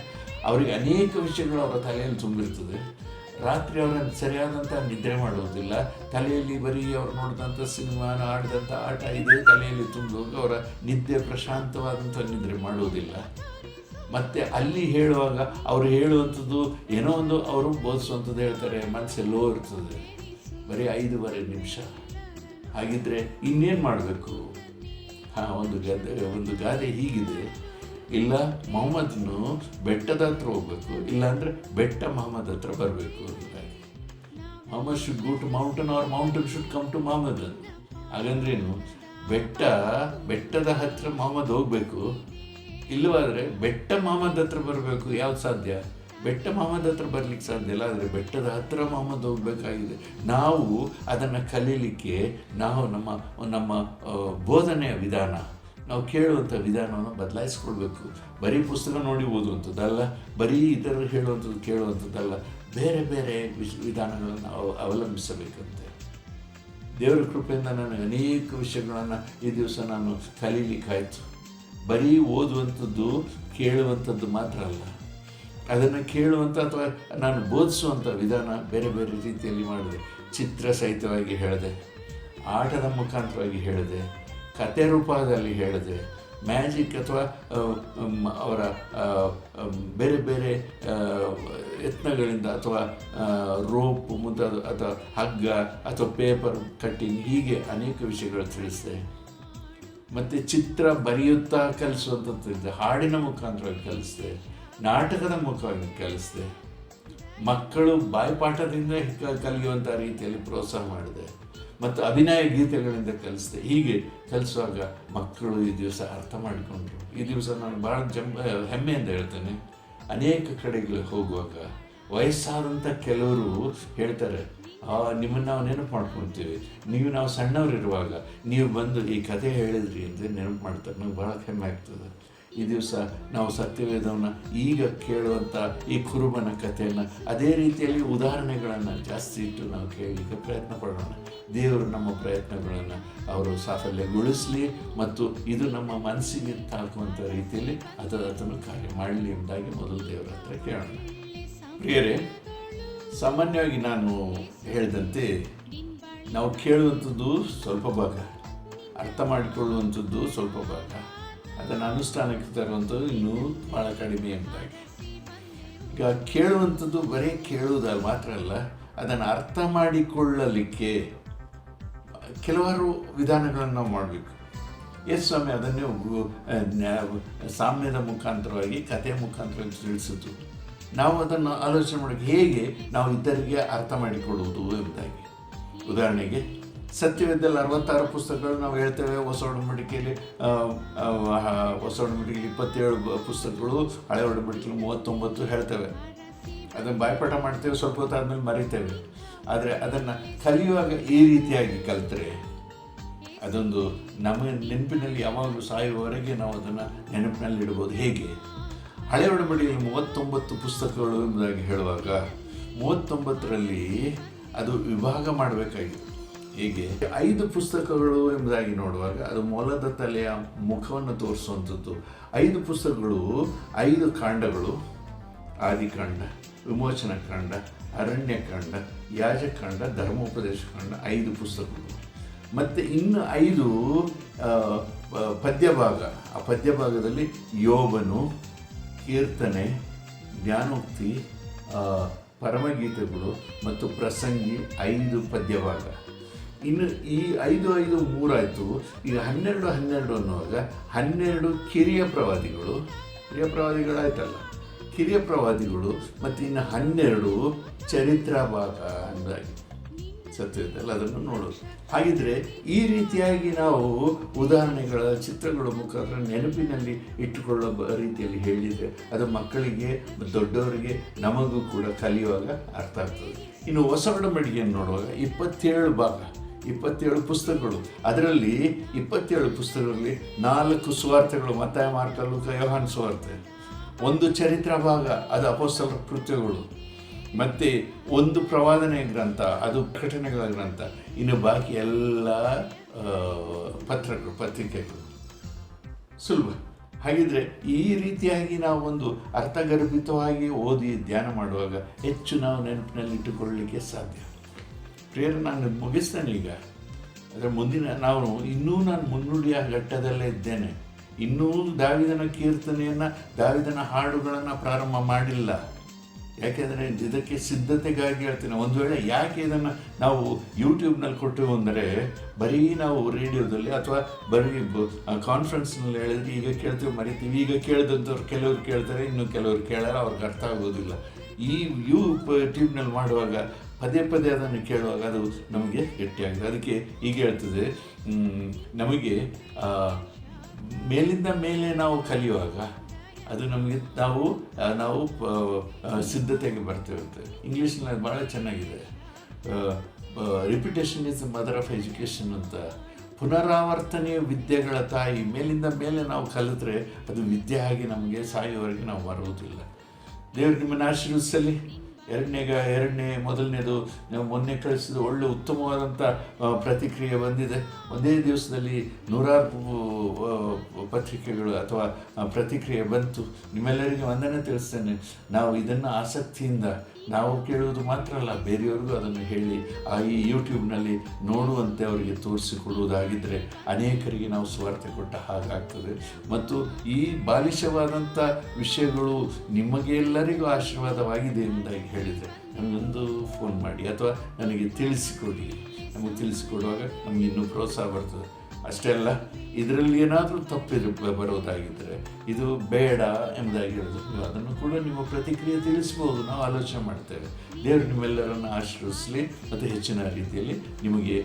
ಅವರಿಗೆ ಅನೇಕ ವಿಷಯಗಳು ಅವರ ತಲೆಯಲ್ಲಿ ತುಂಬಿರ್ತದೆ. ರಾತ್ರಿ ಅವರನ್ನು ಸರಿಯಾದಂಥ ನಿದ್ರೆ ಮಾಡುವುದಿಲ್ಲ. ತಲೆಯಲ್ಲಿ ಬರೀ ಅವ್ರು ನೋಡಿದಂಥ ಸಿನಿಮಾನ, ಆಡಿದಂಥ ಆಟ ಇದೇ ತಲೆಯಲ್ಲಿ ತುಂಬಿದಾಗ ಅವರ ನಿದ್ದೆ ಪ್ರಶಾಂತವಾದಂಥ ನಿದ್ರೆ ಮಾಡುವುದಿಲ್ಲ. ಮತ್ತು ಅಲ್ಲಿ ಹೇಳುವಾಗ ಅವರು ಹೇಳುವಂಥದ್ದು ಏನೋ ಒಂದು ಅವರು ಬೋಧಿಸುವಂಥದ್ದು ಹೇಳ್ತಾರೆ, ಮನಸ್ಸೆಲ್ಲೋ ಇರ್ತದೆ. ಬರೀ 5.5 ನಿಮಿಷ. ಹಾಗಿದ್ದರೆ ಇನ್ನೇನು ಮಾಡಬೇಕು? ಒಂದು ಗಾದೆ ಹೀಗಿದೆ, ಇಲ್ಲ ಮೊಹಮ್ಮದ್ನು ಬೆಟ್ಟದ ಹತ್ರ ಹೋಗ್ಬೇಕು, ಇಲ್ಲಾಂದರೆ ಬೆಟ್ಟ ಮೊಹಮ್ಮದ್ ಹತ್ರ ಬರಬೇಕು ಅಂತಾಗಿ. Mohammed should go to mountain or mountain should come to Mohammed. ಹಾಗಂದ್ರೇನು, ಬೆಟ್ಟದ ಹತ್ರ ಮೊಹಮ್ಮದ್ ಹೋಗಬೇಕು, ಇಲ್ಲವಾದರೆ ಬೆಟ್ಟ ಮೊಹಮ್ಮದ್ ಹತ್ರ ಬರಬೇಕು. ಯಾವ್ದು ಸಾಧ್ಯ? ಬೆಟ್ಟ ಮೊಹಮ್ಮದ್ ಹತ್ರ ಬರಲಿಕ್ಕೆ ಸಾಧ್ಯ ಇಲ್ಲ, ಆದರೆ ಬೆಟ್ಟದ ಹತ್ತಿರ ಮೊಹಮ್ಮದ್ ಹೋಗಬೇಕಾಗಿದೆ. ನಾವು ಅದನ್ನು ಕಲೀಲಿಕ್ಕೆ ನಾವು ನಮ್ಮ ಬೋಧನೆಯ ವಿಧಾನ, ನಾವು ಕೇಳುವಂಥ ವಿಧಾನವನ್ನು ಬದಲಾಯಿಸ್ಕೊಳ್ಬೇಕು. ಬರೀ ಪುಸ್ತಕ ನೋಡಿ ಓದುವಂಥದ್ದಲ್ಲ, ಬರೀ ಇತರರು ಹೇಳುವಂಥದ್ದು ಕೇಳುವಂಥದ್ದಲ್ಲ, ಬೇರೆ ಬೇರೆ ವಿಧಾನಗಳನ್ನು ಅವಲಂಬಿಸಬೇಕಂತೆ. ದೇವರ ಕೃಪೆಯಿಂದ ನನಗೆ ಅನೇಕ ವಿಷಯಗಳನ್ನು ಈ ದಿವಸ ನಾನು ಕಲೀಲಿಕ್ಕಾಯಿತು. ಬರೀ ಓದುವಂಥದ್ದು ಕೇಳುವಂಥದ್ದು ಮಾತ್ರ ಅಲ್ಲ, ಅದನ್ನು ಕೇಳುವಂಥ ಅಥವಾ ನಾನು ಬೋಧಿಸುವಂಥ ವಿಧಾನ ಬೇರೆ ಬೇರೆ ರೀತಿಯಲ್ಲಿ ಮಾಡಿದೆ. ಚಿತ್ರ ಸಹಿತವಾಗಿ ಹೇಳಿದೆ, ಆಟದ ಮುಖಾಂತರವಾಗಿ ಹೇಳಿದೆ, ಕತೆ ರೂಪದಲ್ಲಿ ಹೇಳಿದೆ, ಮ್ಯಾಜಿಕ್ ಅಥವಾ ಅವರ ಬೇರೆ ಬೇರೆ ಯತ್ನಗಳಿಂದ ಅಥವಾ ರೋಪ್ ಮುಂತಾದ ಅಥವಾ ಹಗ್ಗ ಅಥವಾ ಪೇಪರ್ ಕಟ್ಟಿಂಗ್, ಹೀಗೆ ಅನೇಕ ವಿಷಯಗಳು ತಿಳಿಸಿದೆ. ಮತ್ತು ಚಿತ್ರ ಬರೆಯುತ್ತಾ ಕಲಿಸುವಂಥದ್ದು, ಹಾಡಿನ ಮುಖಾಂತರವಾಗಿ ಕಲಿಸಿದೆ, ನಾಟಕದ ಮುಖವಾಗಿ ಕಲಿಸಿದೆ, ಮಕ್ಕಳು ಬಾಯ್ಪಾಠದಿಂದ ಕಲಿಯುವಂಥ ರೀತಿಯಲ್ಲಿ ಪ್ರೋತ್ಸಾಹ ಮಾಡಿದೆ, ಮತ್ತು ಅಭಿನಯ ಗೀತೆಗಳಿಂದ ಕಲಿಸಿದೆ. ಹೀಗೆ ಕಲಿಸುವಾಗ ಮಕ್ಕಳು ಈ ದಿವಸ ಅರ್ಥ ಮಾಡಿಕೊಂಡ್ರು. ಈ ದಿವಸ ನಾನು ಭಾಳ ಹೆಮ್ಮೆಯಿಂದ ಹೇಳ್ತೇನೆ, ಅನೇಕ ಕಡೆಗಳಿಗೆ ಹೋಗುವಾಗ ವಯಸ್ಸಾದಂಥ ಕೆಲವರು ಹೇಳ್ತಾರೆ, ನಿಮ್ಮನ್ನು ನಾವು ನೆನಪು ಮಾಡ್ಕೊಳ್ತೀವಿ, ನಾವು ಸಣ್ಣವರಿರುವಾಗ ನೀವು ಬಂದು ಈ ಕಥೆ ಹೇಳಿದ್ರಿ ಅಂತ ನೆನಪು ಮಾಡ್ತಾರೆ. ನಂಗೆ ಭಾಳ ಹೆಮ್ಮೆ ಆಗ್ತದೆ. ಈ ದಿವಸ ನಾವು ಸತ್ಯವೇದವನ್ನು ಈಗ ಕೇಳುವಂಥ ಈ ಕುರುಬನ ಕಥೆಯನ್ನು ಅದೇ ರೀತಿಯಲ್ಲಿ ಉದಾಹರಣೆಗಳನ್ನು ಜಾಸ್ತಿ ಇಟ್ಟು ನಾವು ಕೇಳಲಿಕ್ಕೆ ಪ್ರಯತ್ನ ಪಡೋಣ. ದೇವರು ನಮ್ಮ ಪ್ರಯತ್ನಗಳನ್ನು ಅವರು ಸಾಫಲ್ಯಗೊಳಿಸಲಿ ಮತ್ತು ಇದು ನಮ್ಮ ಮನಸ್ಸಿಗೆ ತಾಕುವಂಥ ರೀತಿಯಲ್ಲಿ ಅದನ್ನು ಕಾರ್ಯ ಮಾಡಲಿ ಎಂಬುದಾಗಿ ಮೊದಲು ದೇವರ ಹತ್ರ ಕೇಳೋಣ. ಪ್ರಿಯರೇ, ಸಾಮಾನ್ಯವಾಗಿ ನಾನು ಹೇಳಿದಂತೆ ನಾವು ಕೇಳುವಂಥದ್ದು ಸ್ವಲ್ಪ ಭಾಗ, ಅರ್ಥ ಮಾಡಿಕೊಳ್ಳುವಂಥದ್ದು ಸ್ವಲ್ಪ ಭಾಗ, ಅದನ್ನು ಅನುಷ್ಠಾನಕ್ಕೆ ತರುವಂಥದ್ದು ಇನ್ನೂ ಭಾಳ ಕಡಿಮೆ ಎಂಬುದಾಗಿ. ಈಗ ಕೇಳುವಂಥದ್ದು ಬರೀ ಕೇಳುವುದು ಮಾತ್ರ ಅಲ್ಲ, ಅದನ್ನು ಅರ್ಥ ಮಾಡಿಕೊಳ್ಳಲಿಕ್ಕೆ ಕೆಲವಾರು ವಿಧಾನಗಳನ್ನು ನಾವು ಮಾಡಬೇಕು. ಸ್ವಾಮಿ ಅದನ್ನೇ ಸಾಮ್ಯದ ಮುಖಾಂತರವಾಗಿ, ಕಥೆಯ ಮುಖಾಂತರವಾಗಿ ತಿಳಿಸಿತು. ನಾವು ಅದನ್ನು ಆಲೋಚನೆ ಮಾಡೋಕ್ಕೆ ಹೇಗೆ ನಾವು ಇತರಿಗೆ ಅರ್ಥ ಮಾಡಿಕೊಳ್ಳುವುದು ಎಂಬುದಾಗಿ. ಉದಾಹರಣೆಗೆ, ಸತ್ಯವೇದದಲ್ಲಿ 66 ಪುಸ್ತಕಗಳು ನಾವು ಹೇಳ್ತೇವೆ. ಹೊಸ ಒಡಂಬಡಿಕೆಯಲ್ಲಿ 27 ಪುಸ್ತಕಗಳು, ಹಳೆ ಒಡಂಬಡಿಕೆಯಲ್ಲಿ 39 ಹೇಳ್ತೇವೆ. ಅದನ್ನು ಬಾಯ್ಪಾಠ ಮಾಡ್ತೇವೆ, ಸ್ವಲ್ಪ ಹೊತ್ತಾದ್ಮೇಲೆ ಮರಿತೇವೆ. ಆದರೆ ಅದನ್ನು ಕಲಿಯುವಾಗ ಈ ರೀತಿಯಾಗಿ ಕಲಿತರೆ ಅದೊಂದು ನಮ್ಮ ನೆನಪಿನಲ್ಲಿ ಯಾವಾಗಲೂ ಸಾಯುವವರೆಗೆ ನಾವು ಅದನ್ನು ನೆನಪಿನಲ್ಲಿ ಇಡ್ಬೋದು. ಹೇಗೆ? ಹಳೆ ಒಡಂಬಡಿಕೆಯಲ್ಲಿ 39 ಪುಸ್ತಕಗಳು ಎಂಬುದಾಗಿ ಹೇಳುವಾಗ 39ರಲ್ಲಿ ಅದು ವಿಭಾಗ ಮಾಡಬೇಕಾಗಿತ್ತು. ಹೀಗೆ 5 ಪುಸ್ತಕಗಳು ಎಂಬುದಾಗಿ ನೋಡುವಾಗ ಅದು ಮೊಲದ ತಲೆಯ ಮುಖವನ್ನು ತೋರಿಸುವಂಥದ್ದು. 5 ಪುಸ್ತಕಗಳು 5 ಕಾಂಡಗಳು: ಆದಿಕಾಂಡ, ವಿಮೋಚನ ಕಾಂಡ, ಅರಣ್ಯಕಾಂಡ, ಯಾಜಕಾಂಡ, ಧರ್ಮೋಪದೇಶ ಕಾಂಡ, 5 ಪುಸ್ತಕಗಳು. ಮತ್ತು ಇನ್ನು 5 ಪದ್ಯಭಾಗ. ಆ ಪದ್ಯಭಾಗದಲ್ಲಿ ಯೋಬನು, ಕೀರ್ತನೆ, ಜ್ಞಾನೋಕ್ತಿ, ಪರಮಗೀತೆಗಳು ಮತ್ತು ಪ್ರಸಂಗಿ 5 ಪದ್ಯಭಾಗ. ಇನ್ನು ಈ 5 3 ಆಯಿತು. ಈಗ 12 ಅನ್ನುವಾಗ 12 ಕಿರಿಯ ಪ್ರವಾದಿಗಳಾಯ್ತಲ್ಲ, ಕಿರಿಯ ಪ್ರವಾದಿಗಳು ಮತ್ತು ಇನ್ನು 12 ಚರಿತ್ರಾ ಭಾಗ ಅಂದಾಗಿ ಸತ್ಯದಲ್ಲ ಅದನ್ನು ನೋಡೋದು. ಹಾಗಿದ್ರೆ ಈ ರೀತಿಯಾಗಿ ನಾವು ಉದಾಹರಣೆಗಳ ಚಿತ್ರಗಳ ಮುಖಾಂತರ ನೆನಪಿನಲ್ಲಿ ಇಟ್ಟುಕೊಳ್ಳೋ ರೀತಿಯಲ್ಲಿ ಹೇಳಿದರೆ ಅದು ಮಕ್ಕಳಿಗೆ, ದೊಡ್ಡವರಿಗೆ, ನಮಗೂ ಕೂಡ ಕಲಿಯುವಾಗ ಅರ್ಥ ಆಗ್ತದೆ. ಇನ್ನು ಹೊಸ ಒಡಂಬಡಿಕೆಯನ್ನು ನೋಡುವಾಗ 27 ಪುಸ್ತಕಗಳು. ಅದರಲ್ಲಿ 27 ಪುಸ್ತಕಗಳಲ್ಲಿ 4 ಸುವಾರ್ತೆಗಳು: ಮತ್ತಾಯ, ಮಾರ್ಕ, ಲೂಕ, ಯೋಹಾನ ಸುವಾರ್ತೆ. 1 ಚರಿತ್ರಾ ಭಾಗ, ಅದು ಅಪೊಸ್ತಲರ ಕೃತ್ಯಗಳು. ಮತ್ತು 1 ಪ್ರವಾದನೆಯ ಗ್ರಂಥ, ಅದು ಪ್ರಕಟಣೆಗಳ ಗ್ರಂಥ. ಇನ್ನು ಬಾಕಿ ಎಲ್ಲ ಪತ್ರಿಕೆಗಳು. ಸುಲಭ. ಹಾಗಿದ್ರೆ ಈ ರೀತಿಯಾಗಿ ನಾವು ಒಂದು ಅರ್ಥಗರ್ಭಿತವಾಗಿ ಓದಿ ಧ್ಯಾನ ಮಾಡುವಾಗ ಹೆಚ್ಚು ನಾವು ನೆನಪಿನಲ್ಲಿ ಇಟ್ಟುಕೊಳ್ಳಲಿಕ್ಕೆ ಸಾಧ್ಯ. ಪ್ರಿಯರು, ನಾನು ಮುಗಿಸ್ತೇನೆ ಈಗ. ಅದರ ಮುಂದಿನ ನಾನು ಮುನ್ನುಡಿಯ ಘಟ್ಟದಲ್ಲೇ ಇದ್ದೇನೆ. ಇನ್ನೂ ದಾವಿದನ ಕೀರ್ತನೆಯನ್ನು, ದಾವಿದನ ಹಾಡುಗಳನ್ನು ಪ್ರಾರಂಭ ಮಾಡಿಲ್ಲ. ಯಾಕೆಂದರೆ ಇದಕ್ಕೆ ಸಿದ್ಧತೆಗಾಗಿ ಹೇಳ್ತೀನಿ. ಒಂದು ವೇಳೆ ಯಾಕೆ ಇದನ್ನು ನಾವು ಯೂಟ್ಯೂಬ್ನಲ್ಲಿ ಕೊಟ್ಟೆವು ಅಂದರೆ, ಬರೀ ನಾವು ರೇಡಿಯೋದಲ್ಲಿ ಅಥವಾ ಬರೀ ಕಾನ್ಫರೆನ್ಸ್ನಲ್ಲಿ ಹೇಳಿದ್ರೆ ಈಗ ಕೇಳ್ತೀವಿ, ಮರಿತೀವಿ. ಈಗ ಕೇಳಿದಂಥವ್ರು ಕೆಲವರು ಕೇಳ್ತಾರೆ, ಇನ್ನು ಕೆಲವರು ಕೇಳಲ್ಲ, ಅವ್ರಿಗೆ ಅರ್ಥ ಆಗೋದಿಲ್ಲ. ಈ ಟ್ಯೂಬ್ನಲ್ಲಿ ಮಾಡುವಾಗ ಪದೇ ಪದೇ ಅದನ್ನು ಕೇಳುವಾಗ ಅದು ನಮಗೆ ಗಟ್ಟಿಯಾಗ್ತದೆ. ಅದಕ್ಕೆ ಈಗ ಹೇಳ್ತದೆ, ನಮಗೆ ಮೇಲಿಂದ ಮೇಲೆ ನಾವು ಕಲಿಯುವಾಗ ಅದು ನಮಗೆ ನಾವು ಸಿದ್ಧತೆಗೆ ಬರ್ತೇವೆ. ಇಂಗ್ಲೀಷ್ನಲ್ಲಿ ಭಾಳ ಚೆನ್ನಾಗಿದೆ, repetition is the mother of education ಅಂತ. ಪುನರಾವರ್ತನೆಯ ವಿದ್ಯೆಗಳ ತಾಯಿ. ಮೇಲಿಂದ ಮೇಲೆ ನಾವು ಕಲಿತ್ರೆ ಅದು ವಿದ್ಯೆ ಆಗಿ ನಮಗೆ ಸಾಯುವವರೆಗೆ ನಾವು ಬರುವುದಿಲ್ಲ. ದೇವರು ನಿಮ್ಮನ್ನು ಆಶೀರ್ವದಿಸಲಿ. ಮೊದಲನೇದು ಮೊನ್ನೆ ಕಳಿಸಿದ ಒಳ್ಳೆ ಉತ್ತಮವಾದಂಥ ಪ್ರತಿಕ್ರಿಯೆ ಬಂದಿದೆ. ಒಂದೇ ದಿವಸದಲ್ಲಿ 100 ಪತ್ರಿಕೆಗಳು ಅಥವಾ ಪ್ರತಿಕ್ರಿಯೆ ಬಂತು. ನಿಮ್ಮೆಲ್ಲರಿಗೆ ವಂದನೆ ತಿಳಿಸ್ತೇನೆ. ನಾವು ಇದನ್ನು ಆಸಕ್ತಿಯಿಂದ ನಾವು ಕೇಳುವುದು ಮಾತ್ರ ಅಲ್ಲ, ಬೇರೆಯವ್ರಿಗೂ ಅದನ್ನು ಹೇಳಿ ಈ ಯೂಟ್ಯೂಬ್ನಲ್ಲಿ ನೋಡುವಂತೆ ಅವರಿಗೆ ತೋರಿಸಿಕೊಡುವುದಾಗಿದ್ದರೆ ಅನೇಕರಿಗೆ ನಾವು ಸ್ವಾರ್ಥ ಕೊಟ್ಟ ಹಾಗಾಗ್ತದೆ. ಮತ್ತು ಈ ಬಾಲಿಶವಾದಂಥ ವಿಷಯಗಳು ನಿಮಗೆಲ್ಲರಿಗೂ ಆಶೀರ್ವಾದವಾಗಿದೆ ಎಂಬುದಾಗಿ ಹೇಳಿದರೆ ನಮಗೊಂದು ಫೋನ್ ಮಾಡಿ ಅಥವಾ ನನಗೆ ತಿಳಿಸಿಕೊಡಿ. ನಮಗೆ ತಿಳಿಸಿಕೊಡುವಾಗ ನಮಗೆ ಇನ್ನೂ ಪ್ರೋತ್ಸಾಹ ಬರ್ತದೆ. ಅಷ್ಟೇ ಅಲ್ಲ, ಇದರಲ್ಲಿ ಏನಾದರೂ ಬರೋದಾಗಿದ್ದರೆ ಇದು ಬೇಡ ಎಂಬುದಾಗಿ ಹೇಳೋದು, ನೀವು ಅದನ್ನು ಕೂಡ ನಿಮ್ಮ ಪ್ರತಿಕ್ರಿಯೆ ತಿಳಿಸ್ಬೋದು. ನಾವು ಆಲೋಚನೆ ಮಾಡ್ತೇವೆ. ದೇವರು ನಿಮ್ಮೆಲ್ಲರನ್ನು ಆಶೀರ್ವದಿಸಲಿ ಮತ್ತು ಹೆಚ್ಚಿನ ರೀತಿಯಲ್ಲಿ ನಿಮಗೆ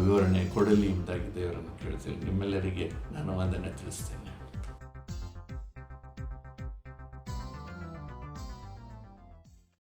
ವಿವರಣೆ ಕೊಡಲಿ ಎಂಬುದಾಗಿ ದೇವರನ್ನು ಕೇಳ್ತೇವೆ. ನಿಮ್ಮೆಲ್ಲರಿಗೆ ನಾನು ವಂದನೆ ತಿಳಿಸ್ತೇನೆ.